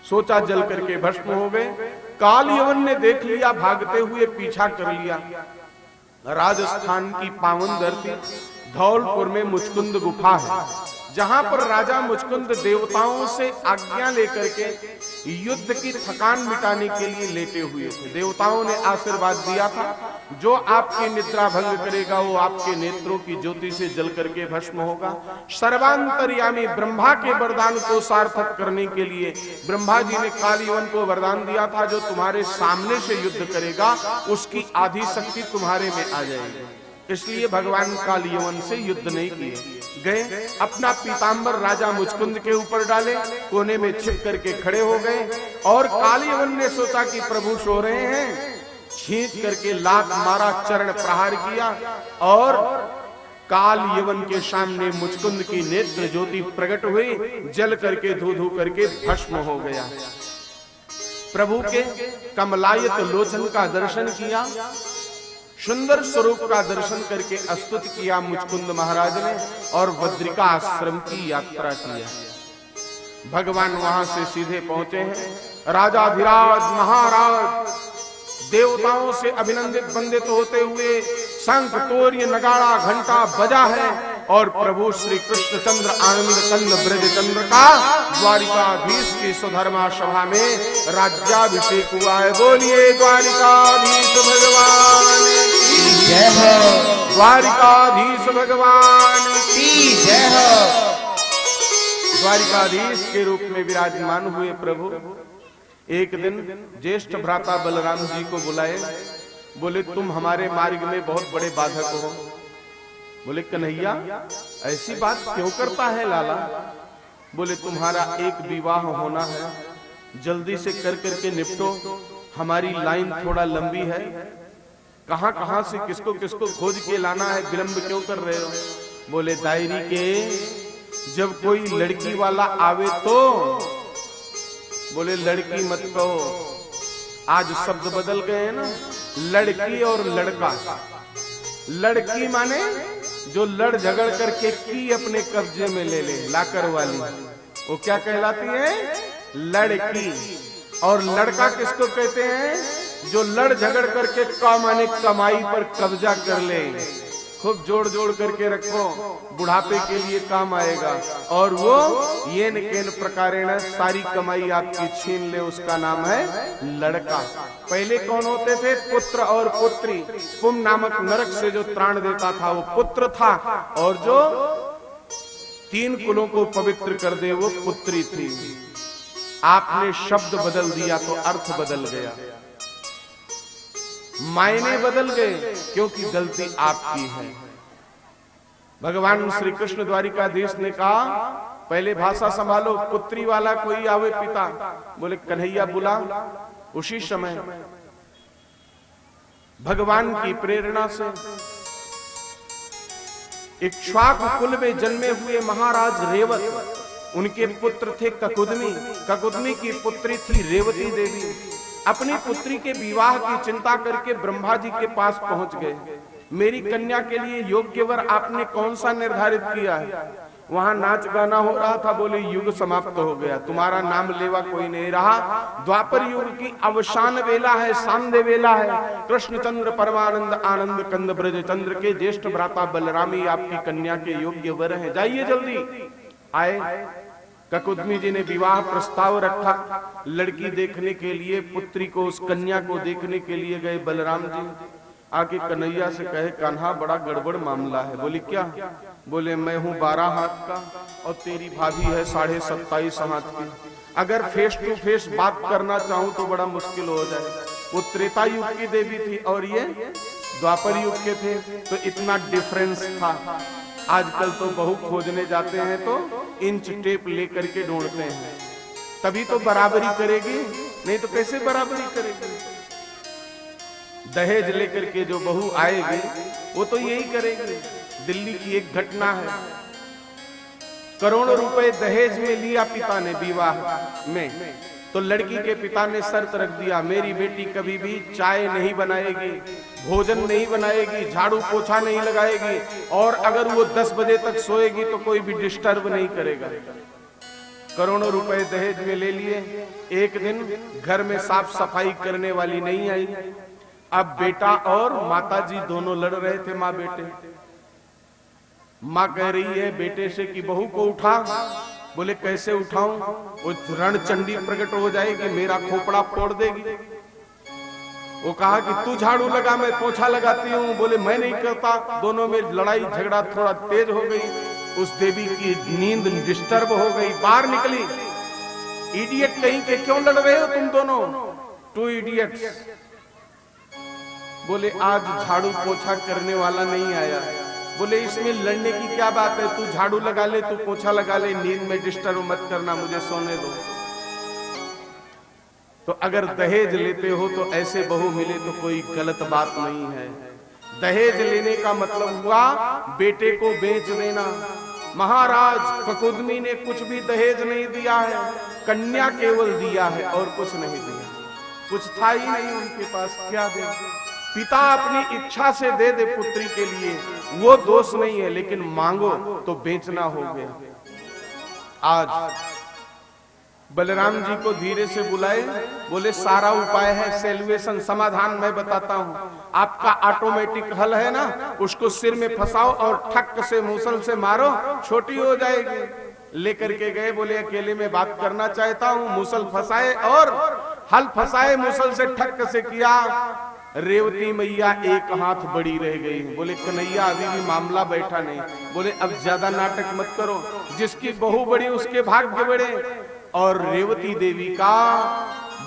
सोचा जल करके भस्म हो गए। काल यवन ने देख लिया, भागते हुए पीछा कर लिया। राजस्थान की पावन धरती धौलपुर में मुचकुंद गुफा है, जहां पर राजा मुचकुंद देवताओं से आज्ञा लेकर के युद्ध की थकान मिटाने के लिए लेटे हुए थे। देवताओं ने आशीर्वाद दिया था, जो आपकी निद्रा भंग करेगा वो आपके नेत्रों की ज्योति से जल करके भस्म होगा। सर्वांतर्यामी ब्रह्मा के वरदान को सार्थक करने के लिए ब्रह्मा जी ने काल यवन को वरदान दिया था, जो तुम्हारे सामने से युद्ध करेगा उसकी आधी शक्ति तुम्हारे में आ जाएगी। इसलिए भगवान काल यवन से युद्ध नहीं किए गए। अपना पीतांबर राजा मुचकुंद के ऊपर डाले, कोने में छिप करके खड़े हो गए और काल यवन ने सोचा कि प्रभु सो रहे हैं, खींच करके लात मारा, चरण प्रहार किया और काल यवन के सामने मुचकुंद की नेत्र ज्योति प्रकट हुई, जल करके धू धू करके भस्म हो गया। प्रभु के कमलायत लोचन का दर्शन किया, सुंदर स्वरूप का दर्शन करके स्तुति किया मुचकुंद महाराज ने और बद्रिका आश्रम की यात्रा किया। भगवान वहां से सीधे पहुंचे हैं। राजाधिराज महाराज देवताओं से अभिनंदित वंदित होते हुए शंख तोर्य नगाड़ा घंटा बजा है और प्रभु श्री कृष्णचंद्र आनंद कंद ब्रज चंद्र का द्वारिकाधीश की सुधर्मा सभा में राज्याभिषेक हुआ है। बोलिए द्वारिकाधीश भगवान की जय हो, द्वारिकाधीश भगवान की जय हो। द्वारिकाधीश के रूप में विराजमान हुए प्रभु एक दिन ज्येष्ठ भ्राता बलराम जी को बुलाए। बोले तुम हमारे मार्ग में बहुत बड़े बाधक हो। बोले कन्हैया ऐसी बात क्यों करता है लाला। बोले तुम्हारा एक विवाह होना है, जल्दी से कर करके निपटो, हमारी लाइन थोड़ा लंबी है। कहां कहां से किसको किसको खोज के लाना है, विलंब क्यों कर रहे हो। बोले दायरी के जब कोई लड़की वाला आवे तो बोले लड़की मत कहो, आज शब्द बदल गए हैं ना, लड़की और लड़का। लड़की माने जो लड़ झगड़ करके की अपने कब्जे में ले ले, लाकर वाली, वो क्या कहलाती है, लड़की। और लड़का किसको कहते हैं, जो लड़ झगड़ करके का माने कमाई पर कब्जा कर ले। खूब जोड़ जोड़ करके रखो, बुढ़ापे के लिए काम आएगा। और वो ये न प्रकारेण सारी कमाई आपकी छीन ले, उसका नाम है लड़का। पहले कौन होते थे, पुत्र और पुत्री। पुम नामक नरक से जो त्राण देता था वो पुत्र था, और जो 3 कुलों को पवित्र कर दे वो पुत्री थी। आपने शब्द बदल दिया तो अर्थ बदल गया, मायने बदल गए, क्योंकि गलती आपकी है। भगवान श्री कृष्ण द्वारिकाधीश ने कहा पहले भाषा संभालो, पुत्री वाला कोई आवे पिता। बोले कन्हैया बुला। उसी समय भगवान की प्रेरणा से इक्ष्वाकु कुल में जन्मे हुए महाराज रेवत, उनके पुत्र थे ककुदमी। ककुदमी की पुत्री थी रेवती देवी। अपनी पुत्री के विवाह की चिंता करके ब्रह्मा जी के पास पहुंच गए। मेरी कन्या के लिए योग्य वर आपने कौन सा निर्धारित किया है। वहां नाच गाना हो रहा था। बोले युग समाप्त हो गया, तुम्हारा नाम लेवा कोई नहीं रहा। द्वापर युग की अवसान वेला है, सांध्य वेला है। कृष्णचंद्र परमानंद आनंद कंद ब्रज चंद्र के ज्येष्ठ भ्राता बलरामी आपकी कन्या के योग्य वर हैं, जाइए जल्दी। आए, ककुदमी जी ने विवाह प्रस्ताव रखा, लड़की देखने के लिए, पुत्री को, उस कन्या को देखने के लिए गए। बलराम जी आके कन्हैया से कहे कान्हा बड़ा गड़बड़ मामला है। बोली क्या। बोले मैं हूं 12 हाथ का और तेरी भाभी है 27.5 हाथ की। अगर फेस टू फेस बात करना चाहूं तो बड़ा मुश्किल हो जाए। वो त्रेता युग की देवी थी और ये द्वापर युग के थे, तो इतना डिफरेंस था। आजकल तो बहू खोजने जाते हैं तो इंच टेप लेकर के ढूंढते हैं, तभी तो बराबरी करेगी, नहीं तो कैसे बराबरी करेगी। दहेज लेकर के जो बहू आएगी वो तो यही करेगी। दिल्ली की एक घटना है, करोड़ों रुपए दहेज में लिया पिता ने विवाह में, तो लड़की के पिता ने शर्त रख दिया मेरी बेटी कभी भी चाय नहीं बनाएगी, भोजन नहीं बनाएगी, झाड़ू पोछा नहीं लगाएगी, और अगर वो 10 बजे तक सोएगी तो कोई भी डिस्टर्ब नहीं करेगा। करोड़ों रुपए दहेज में ले लिए। एक दिन घर में साफ सफाई करने वाली नहीं आई। अब बेटा और माता जी दोनों लड़ रहे थे, माँ बेटे। माँ कह रही है बेटे से कि बहू को उठा। बोले कैसे उठाऊं, वो रणचंडी प्रकट हो जाएगी, मेरा खोपड़ा फोड़ देगी। वो कहा कि तू झाड़ू लगा, मैं पोछा लगाती हूँ। बोले मैं नहीं करता। दोनों में लड़ाई झगड़ा थोड़ा तेज हो गई। उस देवी की नींद डिस्टर्ब हो गई, बाहर निकली। इडियट कहीं के, क्यों लड़ रहे हो तुम दोनों, 2 इडियट्स। बोले आज झाड़ू पोछा करने वाला नहीं आया। बोले इसमें लड़ने की क्या बात है, तू झाड़ू लगा ले, तू पोछा लगा ले, नींद में डिस्टर्ब मत करना, मुझे सोने दो। तो अगर दहेज लेते हो तो ऐसे बहू मिले तो कोई गलत बात नहीं है। दहेज लेने का मतलब हुआ बेटे को बेच देना। महाराज ककुदमी ने कुछ भी दहेज नहीं दिया है, कन्या केवल दिया है और कुछ नहीं दिया। कुछ था ही नहीं उनके पास, क्या दे। पिता अपनी इच्छा से दे दे पुत्री के लिए वो दोष नहीं है, लेकिन मांगो तो बेचना हो गया। आज बलराम जी को धीरे से बुलाए, बोले सारा उपाय है, सॉल्यूशन समाधान मैं बताता हूं। आपका ऑटोमेटिक हल है ना, उसको सिर में फंसाओ और ठक से मूसल से मारो, छोटी हो जाएगी। लेकर के गए, बोले अकेले में बात करना चाहता हूं। मूसल फंसाए और हल फंसाए, मूसल से ठक से किया। रेवती मैया एक हाथ बड़ी रह गई। बोले कन्हैया अभी भी मामला बैठा नहीं। बोले अब ज्यादा नाटक मत करो, जिसकी बहू बड़ी उसके भाग्य बड़े। और रेवती देवी का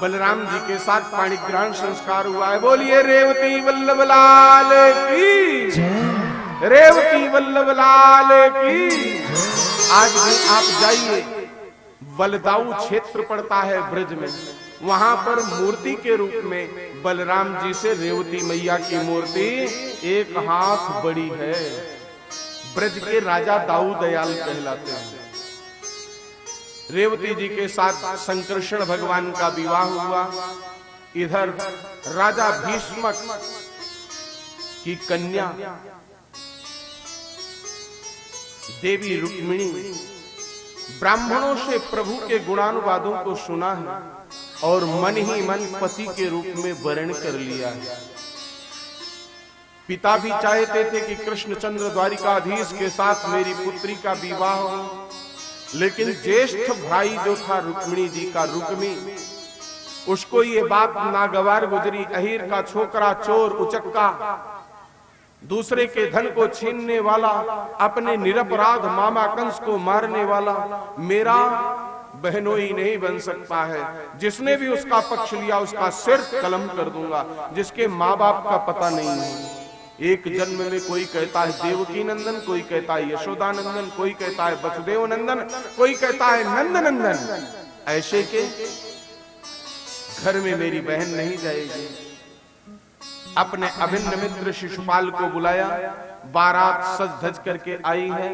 बलराम जी के साथ पाणी ग्रहण संस्कार हुआ है। बोलिए रेवती वल्लभ लाल की, रेवती वल्लभ लाल की। आज भी आप जाइए, बलदाऊ क्षेत्र पड़ता है ब्रज में, वहां पर मूर्ति के रूप में बलराम जी से रेवती मैया की मूर्ति एक हाथ बड़ी है। ब्रज के राजा दाऊ दयाल कहलाते हैं। रेवती जी के साथ संकर्षण भगवान का विवाह हुआ। इधर राजा भीष्मक की कन्या देवी रुक्मिणी ब्राह्मणों से प्रभु के गुणानुवादों को सुना है और मन ही मन पति के रूप में वर्ण कर लिया है। पिता भी चाहते थे कि कृष्णचंद्र द्वारिकाधीश के साथ मेरी पुत्री का विवाह हो, लेकिन ज्येष्ठ भाई जो था रुक्मिणी जी का, रुक्मी, उसको ये बात नागवार गुजरी। अहीर का छोकरा, चोर, उचक्का, दूसरे के धन को छीनने वाला, अपने निरपराध मामा कंस को मारने वाला मेरा बहनोई नहीं बन सकता है। जिसने भी उसका पक्ष लिया उसका सिर कलम कर दूंगा। जिसके माँ बाप का पता नहीं है, एक जन्म में कोई कहता है देवकी नंदन, कोई कहता है यशोदा नंदन, कोई कहता है वसुदेव नंदन, कोई कहता है नंद नंदन, ऐसे के घर में मेरी बहन नहीं जाएगी। अपने अभिन्न मित्र शिशुपाल को बुलाया। बारात सज धज करके आई है।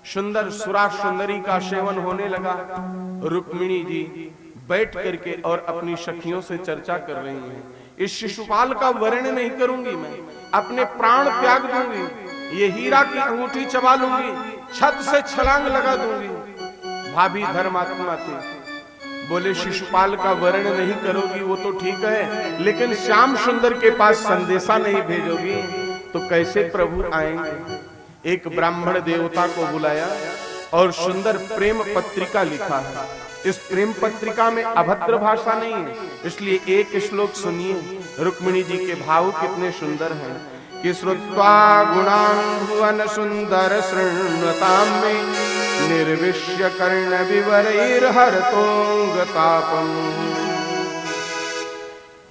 सुंदर सुरा सुंदरी का सेवन होने लगा। रुक्मिणी जी बैठ करके और अपनी सखियों से चर्चा कर रही हैं। इस शिशुपाल का वर्ण नहीं करूंगी, मैं अपने प्राण त्याग दूंगी, ये हीरा की अंगूठी चबा लूंगी, छत से छलांग लगा दूंगी। भाभी धर्मात्मा थी, बोले शिशुपाल का वर्ण नहीं करोगी वो तो ठीक है, लेकिन श्याम सुंदर के पास संदेशा नहीं भेजोगी तो कैसे प्रभु आएंगे। एक ब्राह्मण देवता को बुलाया और सुंदर प्रेम पत्रिका लिखा है। इस प्रेम पत्रिका में अभद्र भाषा नहीं है, इसलिए एक श्लोक सुनिए। रुक्मिणी जी के भाव कितने सुंदर हैं कि श्रुत्वा गुणान् भुवन सुंदर शृण्वतां मे निर्विश्य कर्ण विवरैर्हरतोंगतापम्।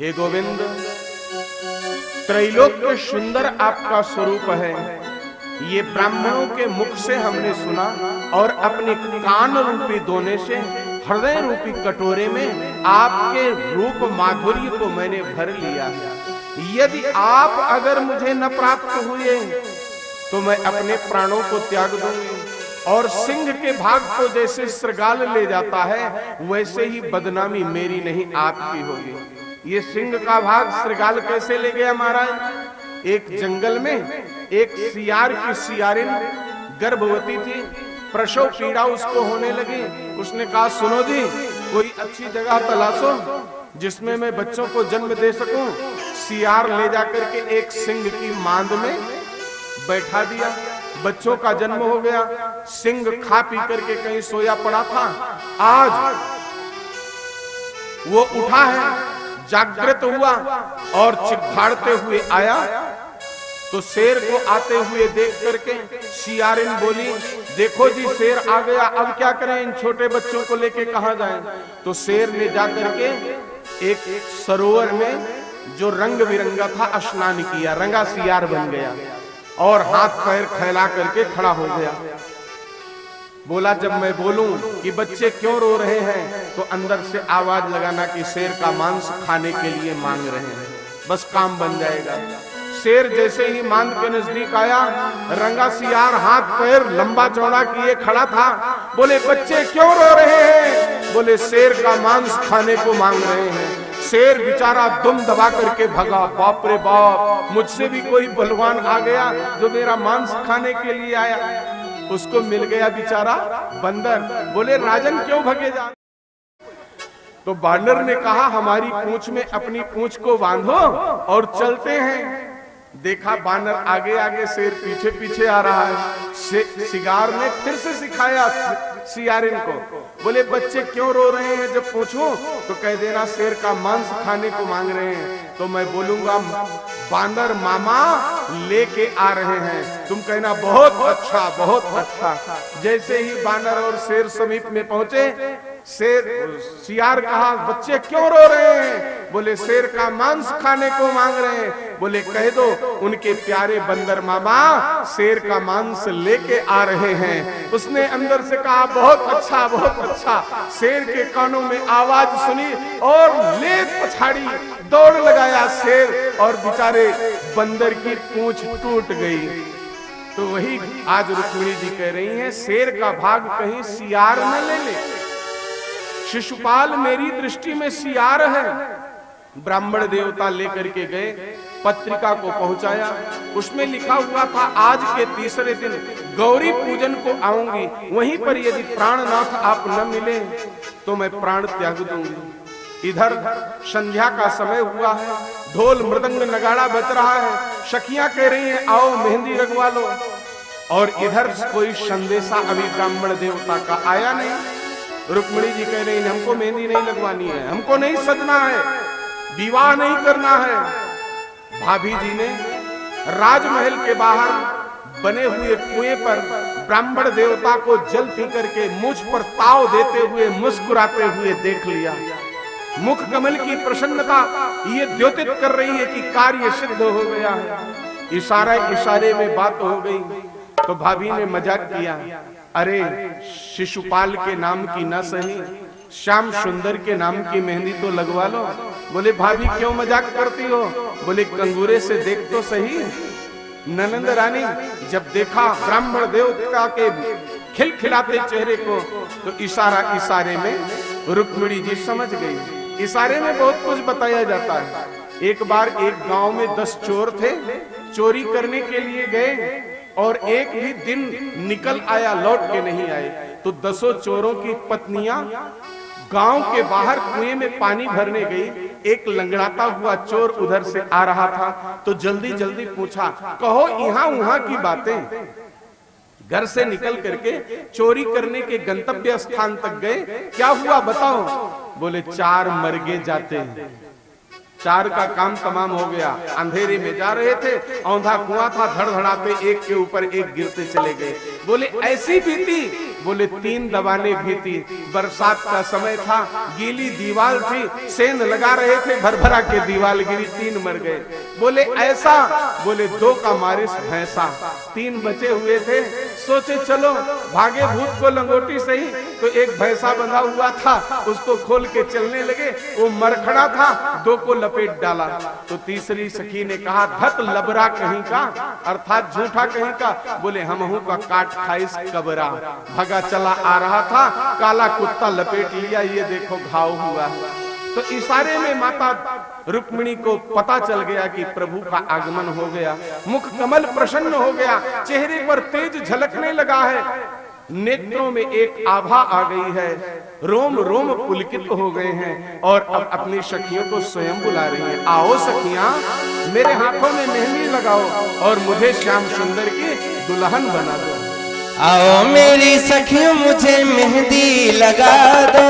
हे गोविंद, त्रैलोक्य सुंदर आपका स्वरूप है। ये ब्राह्मणों के मुख से हमने सुना और अपने कान रूपी दोने से हृदय रूपी कटोरे में आपके रूप माधुर्य को मैंने भर लिया है। यदि आप अगर मुझे न प्राप्त हुए तो मैं अपने प्राणों को त्याग दूंगी। और सिंह के भाग को जैसे श्रृगाल ले जाता है वैसे ही बदनामी मेरी नहीं आपकी होगी। ये सिंह का भाग श्रृगाल कैसे ले गया महाराज? एक जंगल में एक सियार की सियारिन गर्भवती थी, प्रसव पीड़ा उसको होने लगी। उसने कहा सुनो जी, कोई अच्छी जगह तलाशो जिसमें मैं बच्चों को जन्म दे सकूं। सियार ले जाकर के एक सिंह की मांद में बैठा दिया, बच्चों का जन्म हो गया। सिंह खा पी करके कहीं सोया पड़ा था, आज वो उठा है, जागृत हुआ और चिल्लाते हुए आया तो शेर को आते हुए देख करके सियारिन बोली, देखो जी शेर आ गया, अब क्या करें, इन छोटे बच्चों को लेके कहां जाएं? तो शेर ने जाकर के एक सरोवर में जो रंग बिरंगा था स्नान किया, रंगा सियार बन गया और हाथ पैर फैला करके खड़ा हो गया। बोला जब मैं बोलूं कि बच्चे क्यों रो रहे हैं तो अंदर से आवाज लगाना कि शेर का मांस खाने के लिए मांग रहे हैं, बस काम बन जाएगा। शेर जैसे ही मांद के नजदीक आया, रंगा सियार हाथ पैर लंबा चौड़ा किए खड़ा था। बोले बच्चे क्यों रो रहे हैं? बोले शेर का मांस खाने को मांग रहे हैं। शेर बेचारा दुम दबा करके भगा। बाप रे बाप, मुझसे भी कोई बलवान आ गया जो मेरा मांस खाने के लिए आया। उसको मिल गया बेचारा बंदर। बोले राजन क्यों भगे जा? तो बानर ने कहा हमारी पूंछ में अपनी पूंछ को बांधो और चलते हैं। देखा बानर आगे आगे, शेर पीछे पीछे आ रहा है। शिकार ने फिर से सिखाया सियारिन को। बोले बच्चे क्यों रो रहे हैं? जब पूछूं तो कह देना शेर का मांस खाने को मांग रहे हैं। तो मैं बोलूंगा बांदर मामा लेके आ रहे हैं। तुम कहना बहुत अच्छा बहुत अच्छा। जैसे ही बानर और शेर समीप में पहुंचे, सियार कहा बच्चे क्यों रो रहे हैं? बोले शेर का मांस खाने को मांग रहे हैं। बोले कह दो उनके प्यारे बंदर मामा शेर का मांस लेके आ रहे हैं। उसने अंदर से कहा बहुत अच्छा बहुत अच्छा। शेर के कानों में आवाज सुनी और ले पछाड़ी दौड़ लगाया शेर, और बेचारे बंदर की पूंछ टूट गई। तो वही आज रुक्मिणी जी कह रही हैं, शेर का भाग कहीं सियार न ले ले। शिशुपाल मेरी दृष्टि में सियार है। ब्राह्मण देवता लेकर के गए, पत्रिका को पहुंचाया। उसमें लिखा हुआ था आज के तीसरे दिन गौरी पूजन को आऊंगी, वहीं पर यदि प्राणनाथ आप न मिले तो मैं प्राण त्याग दूंगी। इधर संध्या का समय हुआ है, ढोल मृदंग नगाड़ा बज रहा है। सखियां कह रही हैं आओ मेहंदी लगवा लो। और इधर कोई संदेशा अभी ब्राह्मण देवता का आया नहीं। रुक्मिणी जी कह रही हैं हमको मेहंदी नहीं लगवानी है, हमको नहीं सजना है, विवाह नहीं करना है। भाभी जी ने राजमहल के बाहर बने हुए कुएं पर ब्राह्मण देवता को जल पी करके मुझ पर ताव देते हुए मुस्कुराते हुए देख लिया। मुख कमल की प्रसन्नता ये द्योतित कर रही है कि कार्य सिद्ध हो गया है। इशारा इशारे में बात हो गई। तो भाभी ने मजाक किया, अरे शिशुपाल के नाम की न सही श्याम सुंदर के नाम की मेहंदी तो लगवा लो। बोले भाभी क्यों मजाक करती हो? बोले कंगूरे से देख तो सही। ननंद रानी जब देखा ब्राह्मण देवता के खिलखिलाते चेहरे को तो इशारा इशारे में रुक्मिणी जी समझ गई। इशारे में बहुत कुछ बताया जाता है। एक बार एक गांव में 10 चोर थे, चोरी करने के लिए गए और एक भी दिन निकल आया, लौट के नहीं आए। तो 10 चोरों की पत्नियां गांव के बाहर कुएं में पानी भरने गई। एक लंगड़ाता हुआ चोर उधर से आ रहा था तो जल्दी जल्दी पूछा, कहो यहाँ वहां की बातें। घर से निकल करके चोरी करने के गंतव्य स्थान तक गए, क्या हुआ बताओ? बोले 4 मरगे जाते हैं। 4 का काम तमाम हो गया। अंधेरे में जा रहे थे, औंधा कुआं था, धड़धड़ाते एक के ऊपर एक गिरते चले गए। बोले ऐसी बीती? बोले 3 दबाने बीती। बरसात का समय था, गीली दीवार थी, सेंध लगा रहे थे, भरभरा के दीवार गिरी, 3 मर गए। बोले ऐसा? बोले 2 का मारिस भैंसा, 3 बचे हुए थे। सोचे चलो भागे भूत को लंगोटी सही, तो एक भैंसा बंधा हुआ था, उसको खोल के चलने लगे। वो मरखड़ा था, 2 को लपेट डाला। तो तीसरी सखी ने कहा धत लबरा कहीं का, अर्थात झूठा कहीं का। बोले हमहू का काट खाइस कबरा। भगा चला आ रहा था, काला कुत्ता लपेट लिया, ये देखो घाव हुआ। तो इशारे में माता रुक्मिणी को पता चल गया कि प्रभु का आगमन हो गया। मुख कमल प्रसन्न हो गया, चेहरे पर तेज झलकने लगा है, नेत्रों में एक आभा आ गई है, रोम रोम पुलकित हो गए हैं और अब अपनी सखियों को स्वयं बुला रही हैं। आओ सखियां, मेरे हाथों में मेहंदी लगाओ और मुझे श्याम सुंदर की दुल्हन बना दो। आओ मेरी सखियों मुझे मेहंदी लगा दो,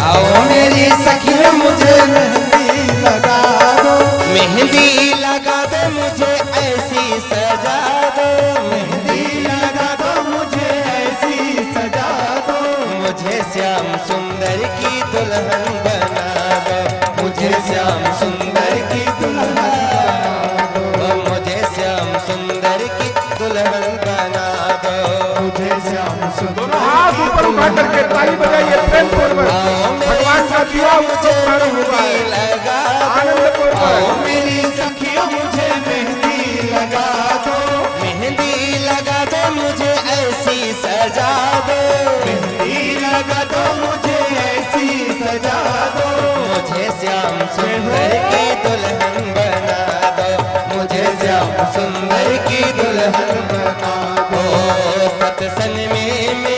आओ मेरी सखियों मुझे मेहंदी लगा दो, मेहंदी लगा दो मुझे ऐसी सजा दो, मेहंदी लगा दो मुझे ऐसी सजा दो, मुझे श्याम सुंदर की दुल्हन बना दो, मुझे श्याम सुंदर की दुल्हन बना दो, मुझे श्याम सुंदर की दुल्हन बना दो, मुझे श्याम सुंदर। दोनों हाथ ऊपर उठा करके ताली बजाइए प्रेम पूर्वक। भगवान का दिया मुझे लगा आनंद पूर्वक। आओ मेरी सखियों मुझे मेहंदी लगा दो, मेहंदी लगा दो मुझे ऐसी सजा दो, मेहंदी लगा दो मुझे ऐसी सजा दो, मुझे श्याम सुंदर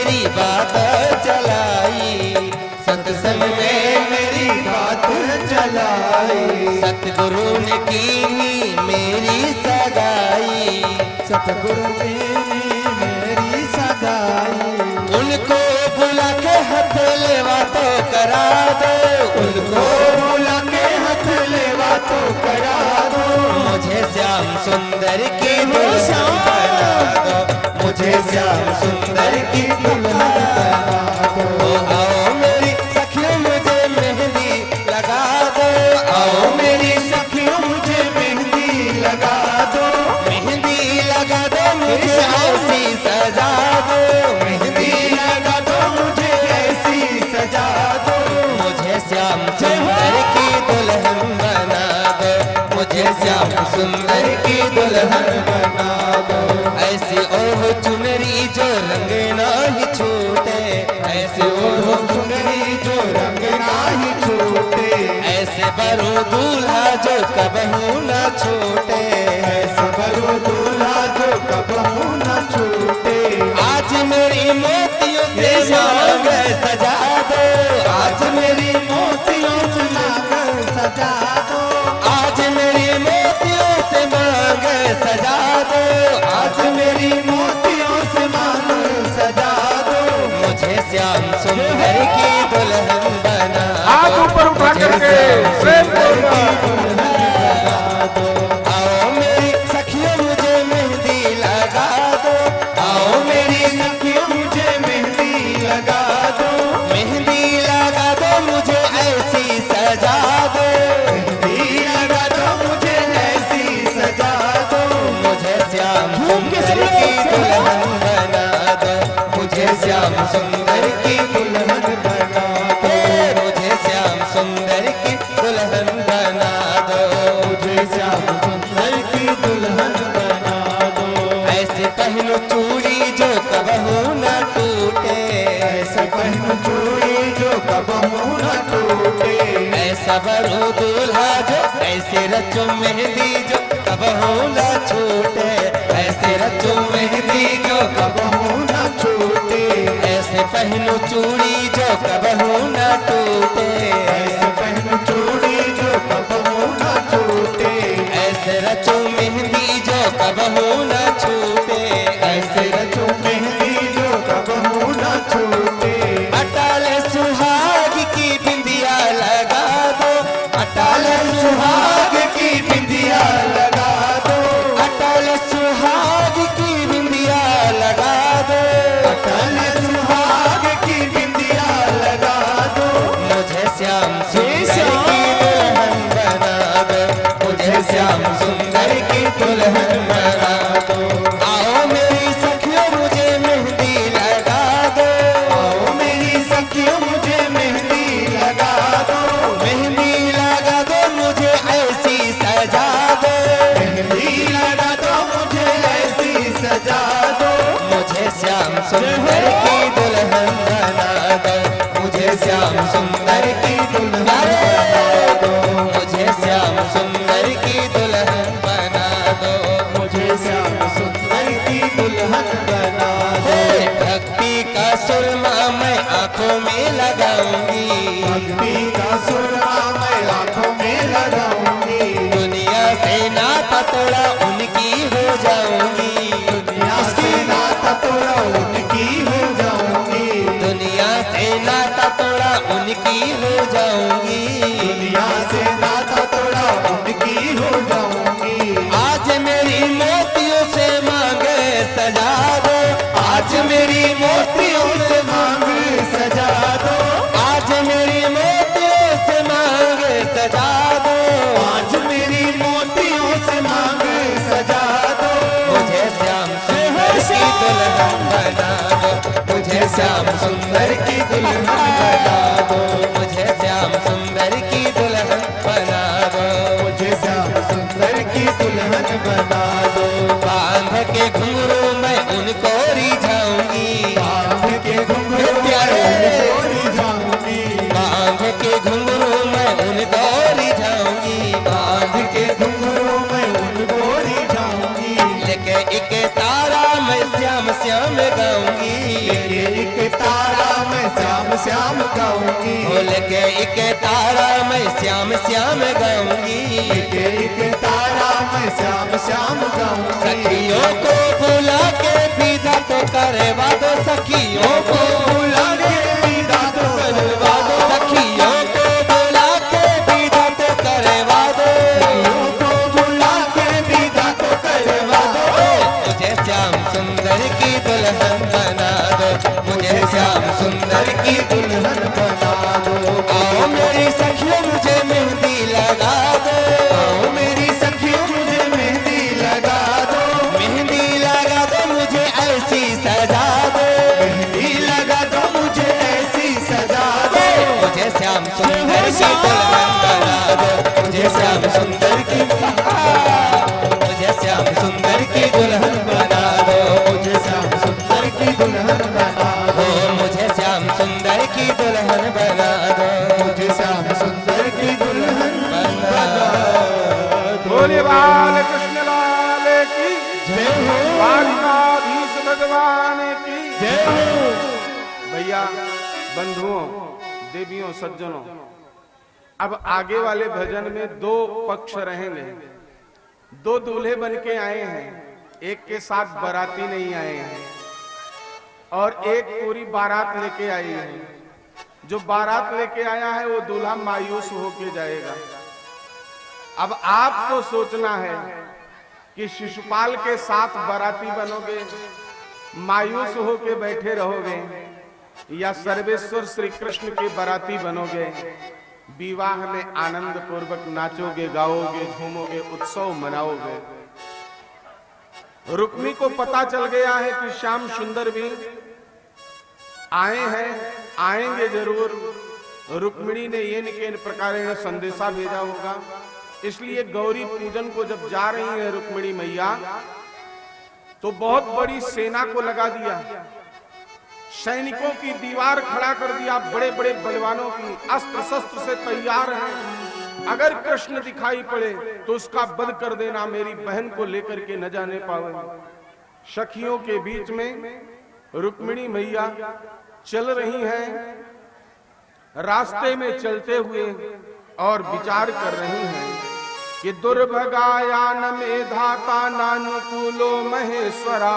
मेरी बात चलाई, सत्संग में मेरी बात चलाई। सतगुरु ने की मेरी सगाई, सतगुरु ने मेरी सगाई। उनको बुला के हाथ लेवा तो करा दो, उनको बुला के हाथ लेवा तो करा दो। मुझे श्याम सुंदर की दुल्हन बना दो, मुझे श्याम सुंदर की दुल्हन बना दो। आओ मेरी सखियों मुझे मेहंदी लगा दो, आओ मेरी सखियों मुझे मेहंदी लगा दो। मेहंदी लगा दो मुझे ऐसी सजा दो, मेहंदी लगा दो मुझे ऐसी सजा दो। मुझे श्याम सुंदर की दुल्हन बना दो, मुझे श्याम सुंदर की दुल्हन बना दो। ऐसी ओढ़ चुनरी जो रंग नाही छूटे, ऐसे ओढ़ चुनरी जो रंग नाही छूटे। ऐसे बरो दूल्हा जो कबहू न छूटे, ऐसे बरो दूल्हा जो कबहू न छूटे। आज मेरी मोतियों से मांग सजा दो, आज मेरी मोतियों से मांग सजा दो। आज मेरी मोतियों से मांग सजा दो, आज मेरी मोतियों से मांग सजा दो। मुझे श्याम सुंदर की दुल्हन बना हाथ दो, ऊपर उठा मुझे करके श्याम प्रेम सुंदर की पूर्वक। दुल्हन बना दो। आओ मेरी सखियों मुझे मेहंदी लगा दो, आओ मेरी सखियों मुझे मेहंदी लगा दो। मेहंदी लगा दो मुझे ऐसी सजा दो, मेहंदी लगा दो मुझे ऐसी सजा दो। मुझे श्याम सुंदर की दुल्हन बना दो, मुझे श्याम सुंदर की दुल्हन बना दो, मुझे श्याम सुंदर की दुल्हन बना दो, मुझे श्याम सुंदर की दुल्हन बना दो। ऐसे पहनो चूड़ी जो कबहू न टूटे, ऐसा पहनो चूड़ी जो कबहू न टूटे। ऐसा बरो दूल्हा जो ऐसे रचो मेहंदी जो कबहू न छूटे, ऐसे रचो मेहंदी जो कबहू न छूटे। ऐसे पहनो चूड़ी जो कबहू न टूटे, ऐसा पहनो चूड़ी जो कबहू न छूटे। ऐसे रचो मेहंदी जो कबहू न छूटे, ऐसे रचो मेहंदी जो कबहू न छूटे। अटल सुहाग की बिंदिया लगा दो, अटल सुहाग की बिंदिया लगा दो। अटल सुहाग की बिंदिया लगा दो, अटल सुहाग की बिंदिया लगा दो। मुझे श्याम सुंदर की दुल्हन बना दो, मुझे श्याम सुंदर की दुल्हन बना दो। आओ मेरी सखियों मुझे मेहंदी लगा दो, आओ मेरी सखियों मुझे मेहंदी लगा दो। मेहंदी लगा दो मुझे ऐसी सजा दो, मेहंदी लगा दो मुझे ऐसी सजा दो। मुझे श्याम सुंदर की दुल्हन बना दो, मुझे श्याम सुंदर की दुल्हन बना दो, मुझे श्याम सुंदर की दुल्हन बना दो, मुझे श्याम सुंदर की दुल्हन बना दो। भक्ति का सुरमा मैं आंखों में लगाऊंगी, भक्ति का सुरमा मैं आंखों में लगाऊंगी। दुनिया से नाता तोड़ा उनकी हो जाऊंगी, दुनिया से नाता तोड़ा उनकी हो जाऊंगी। दुनिया से नाता तोड़ा उनकी हो जाऊंगी। दुनिया से नाता तोड़ा उनकी हो जाऊंगी। आज मेरी मोतियों से मांग सजा दो, आज मेरी मोतियों से मांग सजा दो। आज मेरी मोतियों से मांग सजा दो, आज मेरी मोतियों से मांग सजा दो। मुझे श्याम सुंदर की दुल्हन बना दो, मुझे श्याम सुंदर की दुल्हन बना दो, मुझे श्याम सुंदर की दुल्हन बना दो, मुझे श्याम सुंदर की दुल्हन बना दो। बांध के घुंघरू मैं उनको रिझाऊंगी, बांध के घुंघरू प्यारे उनको रिझाऊंगी। बांध के घुंघरू मैं उनको रिझाऊंगी, बांध के घुंघरू मैं उनको रिझाऊंगी। लेके एक तारा मैं श्याम श्याम गाऊंगी, एक तारा मैं श्याम श्याम गाऊंगी, बोल के एक तारा मैं श्याम श्याम गाऊंगी, एक तारा मैं श्याम श्याम गाऊंगी। सखियों को बुला के विदा तो करवा दो, सखियों को बुला के विदा तो करवा दो, सखियों को बुला के विदा तो करवा दो, को बुला के विदा तो करवा दो। मुझे श्याम सुंदर की दुल्हन बना दो, मुझे श्याम सुंदर की दुल्हन बना दो। आओ मेरी सखियों मुझे मेहंदी लगा दो, आओ मेरी सखियों मुझे मेहंदी लगा दो, मेहंदी लगा दो मुझे ऐसी सजा दो, मेहंदी लगा दो मुझे ऐसी सजा दो। मुझे श्याम सुंदर की दुल्हन बना दो, मुझे श्याम सुंदर की, मुझे श्याम सुंदर की दुल्हन बना दो, मुझे श्याम सुंदर की दुल्हन बना दो, मुझे श्याम सुंदर की दुल्हन बना दो, मुझे श्याम सुंदर की दुल्हन बना दो। बोले बाल कृष्ण लाल की जय हो, द्वारिकाधीश भगवान की जय हो। भैया, बंधुओं, देवियों, सज्जनों, अब आगे वाले भजन में दो पक्ष रहेंगे। दो दूल्हे बन के आए हैं, एक के साथ बाराती नहीं आए हैं और एक पूरी बारात लेके आई है। जो बारात लेके आया है वो दूल्हा मायूस होके जाएगा। अब आपको सोचना है कि शिशुपाल के साथ बाराती बनोगे, मायूस होके बैठे रहोगे, या सर्वेश्वर श्री कृष्ण के बाराती बनोगे, विवाह में आनंद पूर्वक नाचोगे, गाओगे, घूमोगे, उत्सव मनाओगे। रुक्मी को पता चल गया है कि श्याम सुंदर भी आए हैं, आएंगे जरूर। रुक्मिणी ने ये न प्रकार संदेशा भेजा होगा, इसलिए गौरी पूजन को जब जा रही है रुक्मिणी मैया, तो बहुत बड़ी सेना को लगा दिया, सैनिकों की दीवार खड़ा कर दिया, बड़े बड़े बलवानों की, अस्त्र शस्त्र से तैयार हैं। अगर कृष्ण दिखाई पड़े तो उसका वध कर देना, मेरी बहन को लेकर के न जाने पावे। सखियों के बीच में रुक्मिणी मैया चल रही हैं, रास्ते में चलते हुए और विचार कर रही हैं कि दुर्भगाया न मेधाता नानुकूलो महेश्वरा,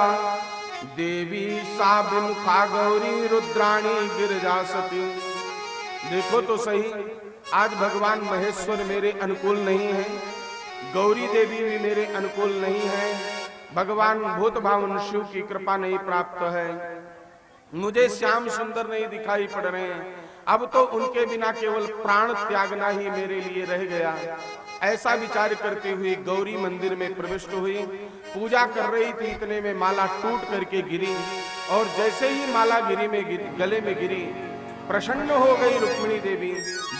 देवी साभिमुखा गौरी रुद्राणी गिरजा सती। देखो तो सही, आज भगवान महेश्वर मेरे अनुकूल नहीं है, गौरी देवी भी मेरे अनुकूल नहीं है, भगवान भूत भावन शिव की कृपा नहीं प्राप्त है, मुझे श्याम सुंदर नहीं दिखाई पड़ रहे हैं। अब तो उनके बिना केवल प्राण त्यागना ही मेरे लिए रह गया। ऐसा विचार करते हुए गौरी मंदिर में प्रविष्ट हुई, पूजा कर रही थी, इतने में माला टूट करके गिरी, और जैसे ही माला गले में गिरी, प्रसन्न हो गई रुक्मिणी देवी।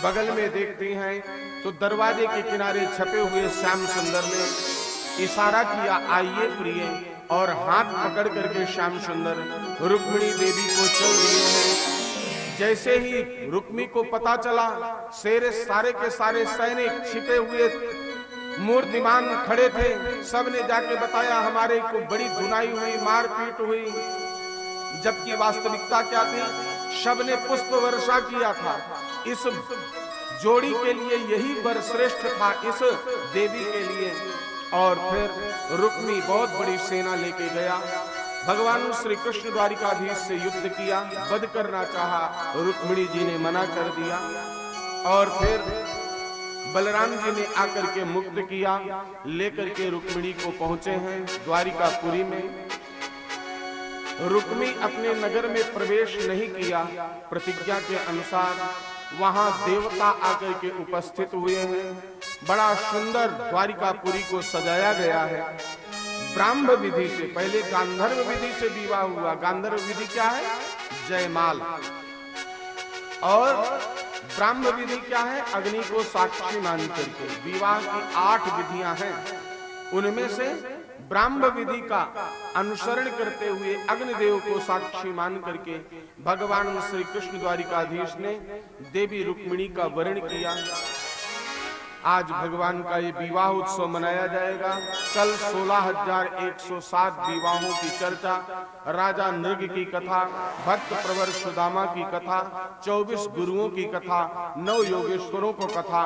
बगल में देखती हैं तो दरवाजे के किनारे छपे हुए श्याम सुंदर ने इशारा किया, आइए प्रिय, और हाथ पकड़ करके श्याम सुंदर रुक्मिणी देवी को चल दिए हैं। जैसे ही रुक्मी को पता चला, सारे के सारे सैनिक छिपे हुए मूर्तिमान खड़े थे, सबने जाके बताया हमारे को बड़ी धुनाई हुई, मारपीट हुई, जबकि वास्तविकता क्या थी, सबने पुष्प वर्षा किया था। इस जोड़ी के लिए यही वर श्रेष्ठ था, इस देवी के लिए। और फिर रुक्मी बहुत बड़ी सेना लेके गया, भगवान श्री कृष्ण द्वारिकाधीश से युद्ध किया, वध करना चाहा, रुक्मिणी जी ने मना कर दिया, और फिर बलराम जी ने आकर के मुक्त किया, लेकर के रुक्मिणी को पहुंचे हैं द्वारिकापुरी में। रुक्मी अपने नगर में प्रवेश नहीं किया, प्रतिज्ञा के अनुसार वहां देवता आकर के उपस्थित हुए हैं। बड़ा सुंदर द्वारिकापुरी को सजाया गया है। ब्राह्म विधि से, पहले गांधर्व विधि से विवाह हुआ। गांधर्व विधि क्या है? जयमाल। और ब्राह्म विधि क्या है? अग्नि को साक्षी मान करके। विवाह की 8 विधियां हैं, उनमें से ब्राह्म विधि का अनुसरण करते हुए अग्निदेव को साक्षी मान करके भगवान श्री कृष्ण द्वारिकाधीश ने देवी रुक्मिणी का वर्ण किया। आज भगवान का ये विवाह उत्सव मनाया जाएगा। कल 16,107 विवाहों की चर्चा, राजा नृग की कथा, भक्त प्रवर सुदामा की कथा, 24 गुरुओं की कथा, 9 योगेश्वरों को कथा,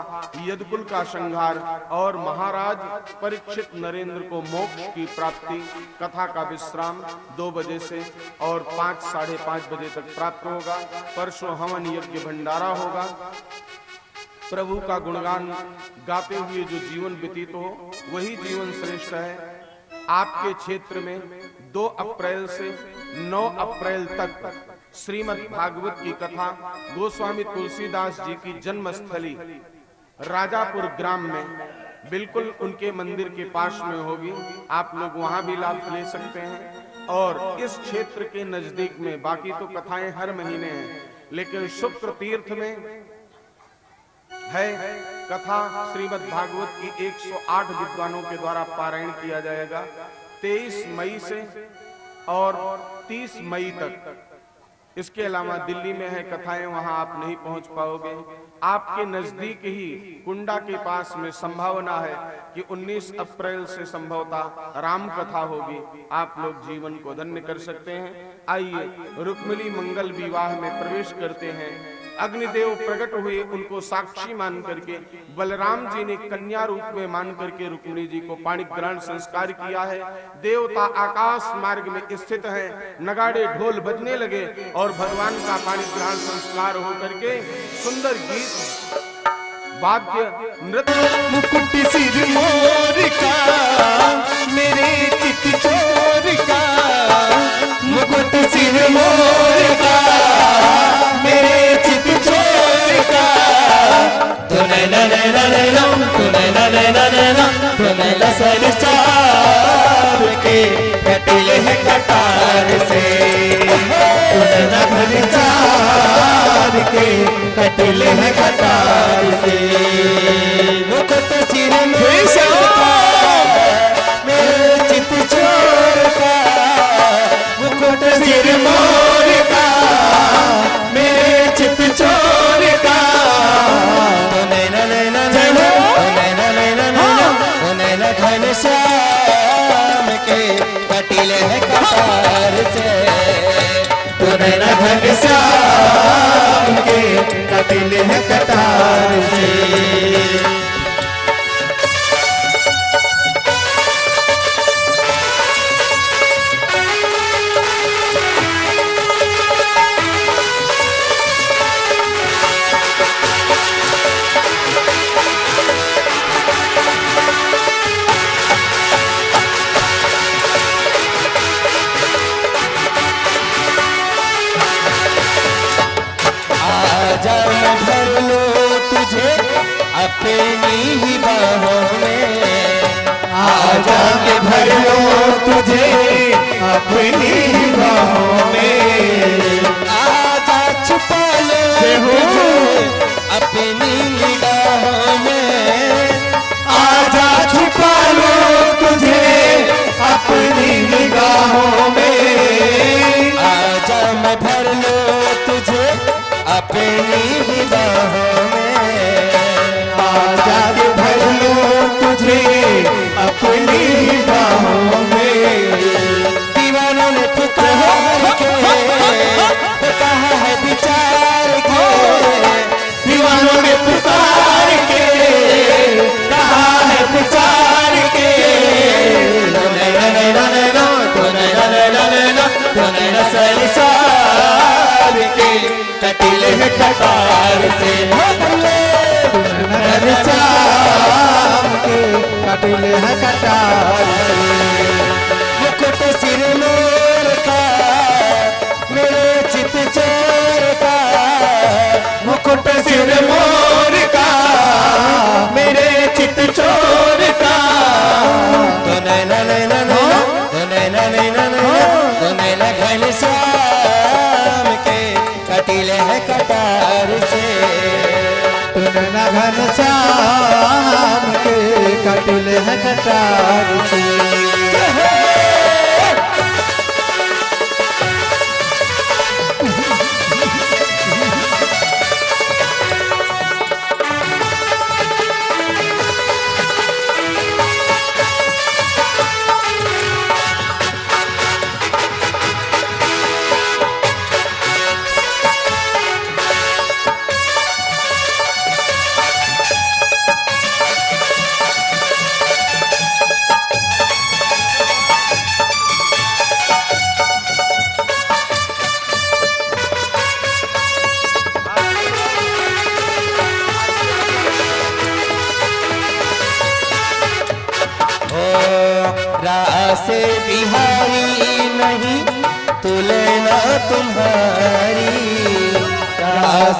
यदकुल का संहार और महाराज परीक्षित नरेंद्र को मोक्ष की प्राप्ति। कथा का विश्राम 2 बजे से और 5 साढ़े 5 बजे तक प्राप्त होगा। परसों हवन यज्ञ भंडारा होगा। प्रभु का गुणगान गाते हुए जो जीवन व्यतीत हो वही जीवन श्रेष्ठ है। आपके क्षेत्र में 2 अप्रैल से 9 अप्रैल तक श्रीमद् भागवत की कथा गोस्वामी तुलसीदास जी की जन्मस्थली राजापुर ग्राम में बिल्कुल उनके मंदिर के पास में होगी। आप लोग वहां भी लाभ ले सकते हैं। और इस क्षेत्र के नजदीक में बाकी तो कथाएं हर महीने हैं, लेकिन शुक्र तीर्थ में है कथा श्रीमद् भागवत की 108 विद्वानों के द्वारा पारायण किया जाएगा 23 मई से और 30 मई तक। इसके अलावा दिल्ली में है कथाएं, वहां आप नहीं पहुंच पाओगे। आपके नजदीक ही कुंडा के पास में संभावना है कि 19 अप्रैल से संभवतः राम कथा होगी। आप लोग जीवन को धन्य कर सकते हैं। आइए रुक्मिणी मंगल विवाह में प्रवेश करते हैं। अग्निदेव प्रकट हुए, उनको साक्षी मान करके बलराम जी ने कन्या रूप में मान करके रुक्मिणी जी को पाणिग्रहण संस्कार किया है। देवता आकाश मार्ग में स्थित है, नगाड़े ढोल बजने लगे और भगवान का पाणिग्रहण संस्कार हो करके सुंदर गीत वाद्य नृत्य। मुकुट सिर मोर का मेरे चित चोर का, मुकुट सिर मोर का मेरे चित चोर का, तूने सरसार के कटिल है कटार से, तूने सरसार के कटिल है कटार से। मुकुट सिर मोर का मेरे चित चोर का, मुकुट सिर मोर का मेरे चित चोर का, घन श्याम के कटिल है कटार से, तूने घन श्याम के कटिल है कटार से। भर लो तुझे अपनी ही बाहों में, आजा के भर लो तुझे अपनी ही बाहों में, आजा छुपा लो तुझे अपनी निगाहों में, आजा छुपा लो तुझे अपनी निगाहों में, आजा मैं भर लो तुझे अपनी निगाहों में, आजा के भर लो तुझे अपनी निगाहों में। दीवानों ने पुकार के कहा है विचार के, दीवानों ने पुकार के कहा है विचार के, संसार के कटिल है कटार से, घन श्याम के कटिल है कटार से। मुकुट सिर मोर का मेरे चित चोर का, मुकुट सिर मोर का मेरे चित चोर का, घन श्याम के कटिल है कटार से, घन श्याम के कटिल है कटार से।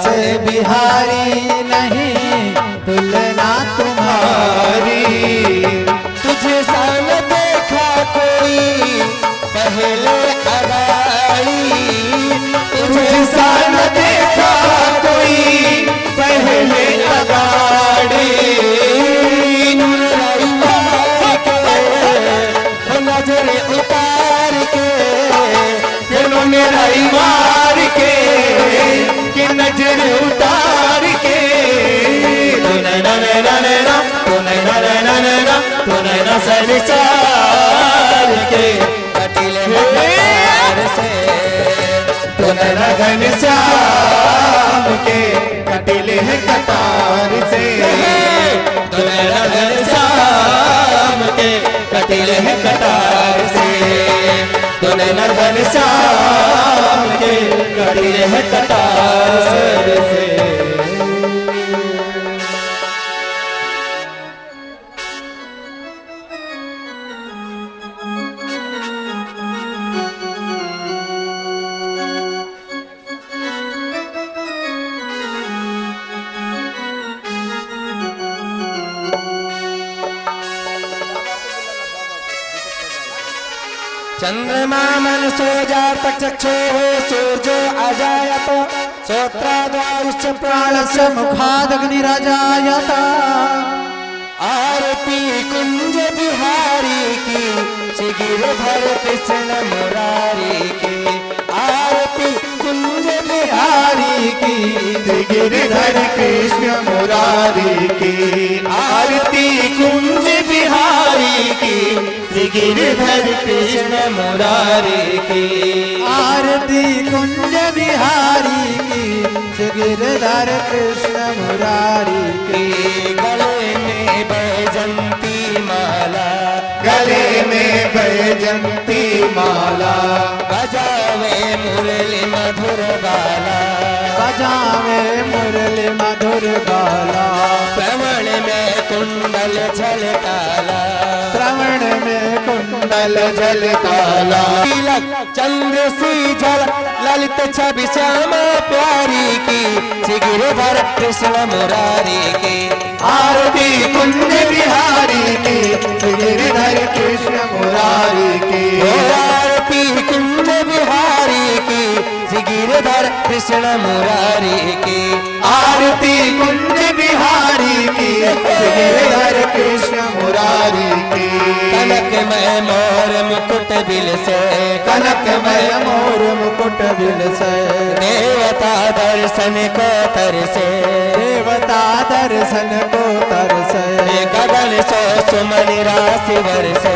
से बिहारी नहीं तुलना तुम्हारी। तुझे सा न देखा कोई पहले अगाड़ी, तुझे सा न देखा कोई पहले अगाड़ी। नजर उतार के मेराई मार के कि नजर उतार के तू नैना नैना नैना तू नैना नैना नैना तू नैना संसार के कटिल है से तू नैना घनश्याम के कटिल है कतार से तू नैना घनश्याम के कटिल है कतार से तू नैना घनश्याम के कटिल है कतार से। चंद्रमा मन सो जात चक्षो सूर्यो अजायत श्रोत्राद्वायुश्च प्राणस्य मुखादग्निरजायत। आरती कुंज बिहारी की श्री गिरधर कृष्ण मुरारी की। आरती कुंज बिहारी की श्री गिरधर कृष्ण मुरारी की। आरती कुंज बिहारी की श्री गिरधर कृष्ण मुरारी की। आरती कुंज बिहारी की श्री गिरधर कृष्ण मुरारी की। गले में बैजंती माला गले में बैजंती माला बजावे मुरली मधुर बाला बजावे मुरली मधुर बाला। श्रवण में कुंडल झलकाला श्रवण में कुंडल झलकाला। चंद्र सी जल ललित छवि श्यामा प्यारी की श्री गिरधर कृष्ण मुरारी की। आरती कुंज बिहारी की श्री गिरधर कृष्ण मुरारी की। आरती कुंज बिहारी की श्री गिरधर कृष्ण मुरारी की। आरती कुंज बिहारी की श्री गिरधर कृष्ण मुरारी की। कनकमय मोर मुकुट बिल से कनकमय मोर मुकुट बिल से देवता दर्शन को तरसे देवता दर्शन को तरसे। गगन सो सुमन राशि बरसे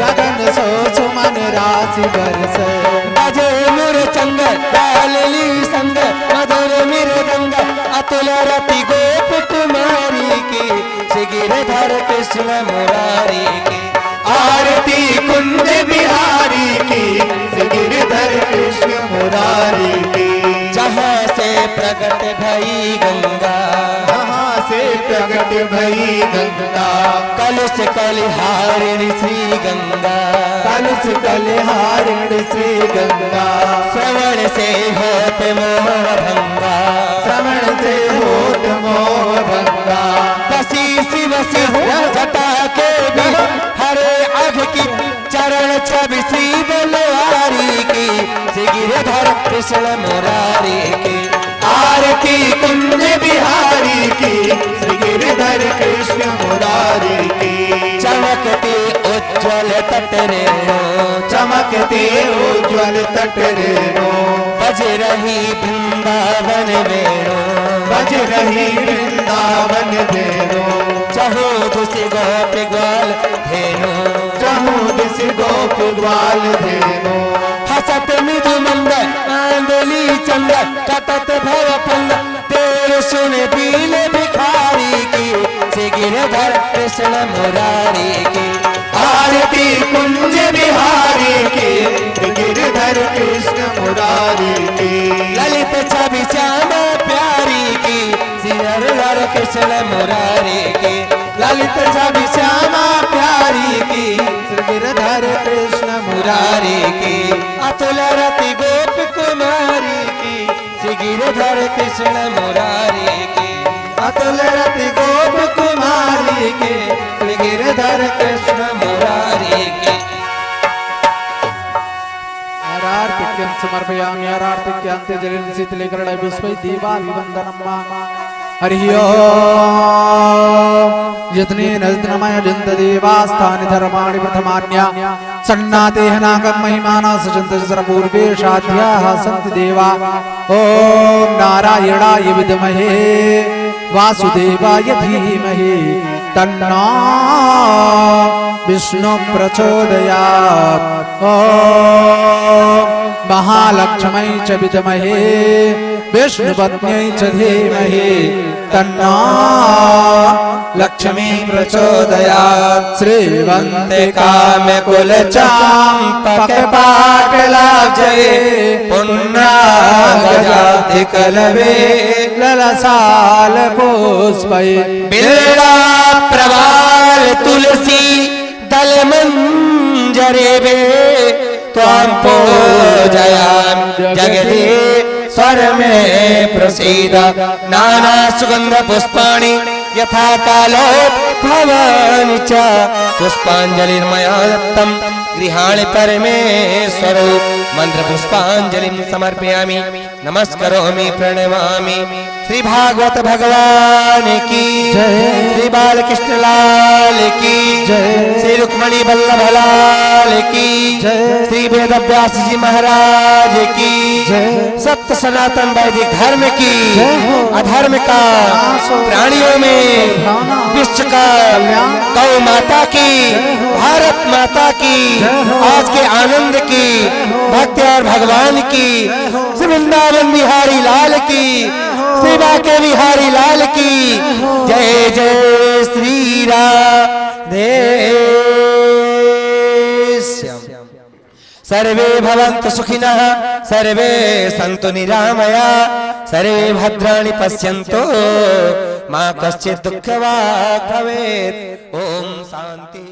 गगन सो सुमन राशि बरसे। बजे मुर चंद डालली संग मधुर मृदंग अतुल रति गोप कुमारी की श्री गिरधर कृष्ण मुरारी की। आरती कुंज बिहारी की श्री गिरधर कृष्ण मुरारी की। जहाँ से प्रकट भई गंगा जहाँ से प्रकट भई गंगा कलश कलिहारिणी श्री गंगा कलश कलिहारिणी श्री गंगा। श्रवण से होत मोह भंगा श्रवण से होत मोह भंगा। बसी शिव सिंह जटा के भी हरे अघ की चरण छवि श्री बलवारी की श्री गिरधर कृष्ण मुरारी की। आरती कुंज बिहारी की श्री गिरधर कृष्ण मुरारी की। चमकते उज्ज्वल तट रेणु चमकते उज्ज्वल तट रेणु बज रही वृंदावन वेणु बज रही वृंदावन वेणु। चहो दिस गोप ग्वाल धेनु चहो दिस गोप ग्वाल धेनु। हसत मृदु मंद आंदोली चंद कटत भव फंद तेर सुन पील भिखारी की श्री गिरधर कृष्ण मुरारी की। आरती कुंज बिहारी की श्री गिरधर कृष्ण मुरारी की। ललित छवि श्यामा प्यारी की श्री गिरधर कृष्ण मुरारी की। ललित छवि श्यामा प्यारी की श्री गिरधर कृष्ण मुरारी की। अतुल रति गोप कुमारी की श्री गिरधर कृष्ण मुरारी की, अतुल रति गोप कुमारी के, श्री गिरधर कृष्ण मुरारी की। आरार्तिक्यं समर्पयामि आरार्तिक्यांते जलिं शीतलीकरणै पुष्पै दीपाभिवन्दनं हरिः ओम् यत्नेन यत्नमय जन्त देवास्तानि धर्माणि प्रथमान्या सन्नातेह नागं महिमाना सजन्त सर्वपूर्वेशाद्याः सन्ति देवा ॐ नारायणाय विद्महे वासुदेवाय धीमहि तन्नो विष्णु प्रचोदयात् ॐ महालक्ष्मै च विद्महे विष्णुपत्न्यै च धीमहि तन्नो लक्ष्मी प्रचोदयात् श्रीवन्ते कामकुल चाम्पक पाटलाजये पुन्नागजाधिकलवे ललसाल पुष्पै बिल्वा प्रवाल तुलसी दल मंजरेवे त्वां पूजयामि जगदे स्वर में प्रसीद नाना सुगंध पुष्पाणि यथा कालोद्भवानि च पुष्पांजलिर्मया दत्तं गृहाणि परमेश्वर मंत्र पुष्पांजलिं समर्पयामि नमस्करोमि प्रणमामि। श्री भागवत भगवान की जय, श्री बालकृष्ण लाल की जय, श्री रुक्मणी बल्लभ लाल की जय, श्री वेद व्यास जी महाराज की जय, सत्य सनातन वैदिक धर्म की जय हो। अधर्म का प्राणियों में विश्व का गौ माता की भारत माता की आज के आनंद की भक्ति और भगवान की श्री वृंदावन बिहारी लाल की सेवा के बिहारी लाल की जय जय श्री राधे श्याम। सर्वे भवन्तु सुखिनः सर्वे सन्तु निरामया सर्वे भद्राणि पश्यन्तु मा कश्चित् दुःखभाग् भवेत्। ओम शांति।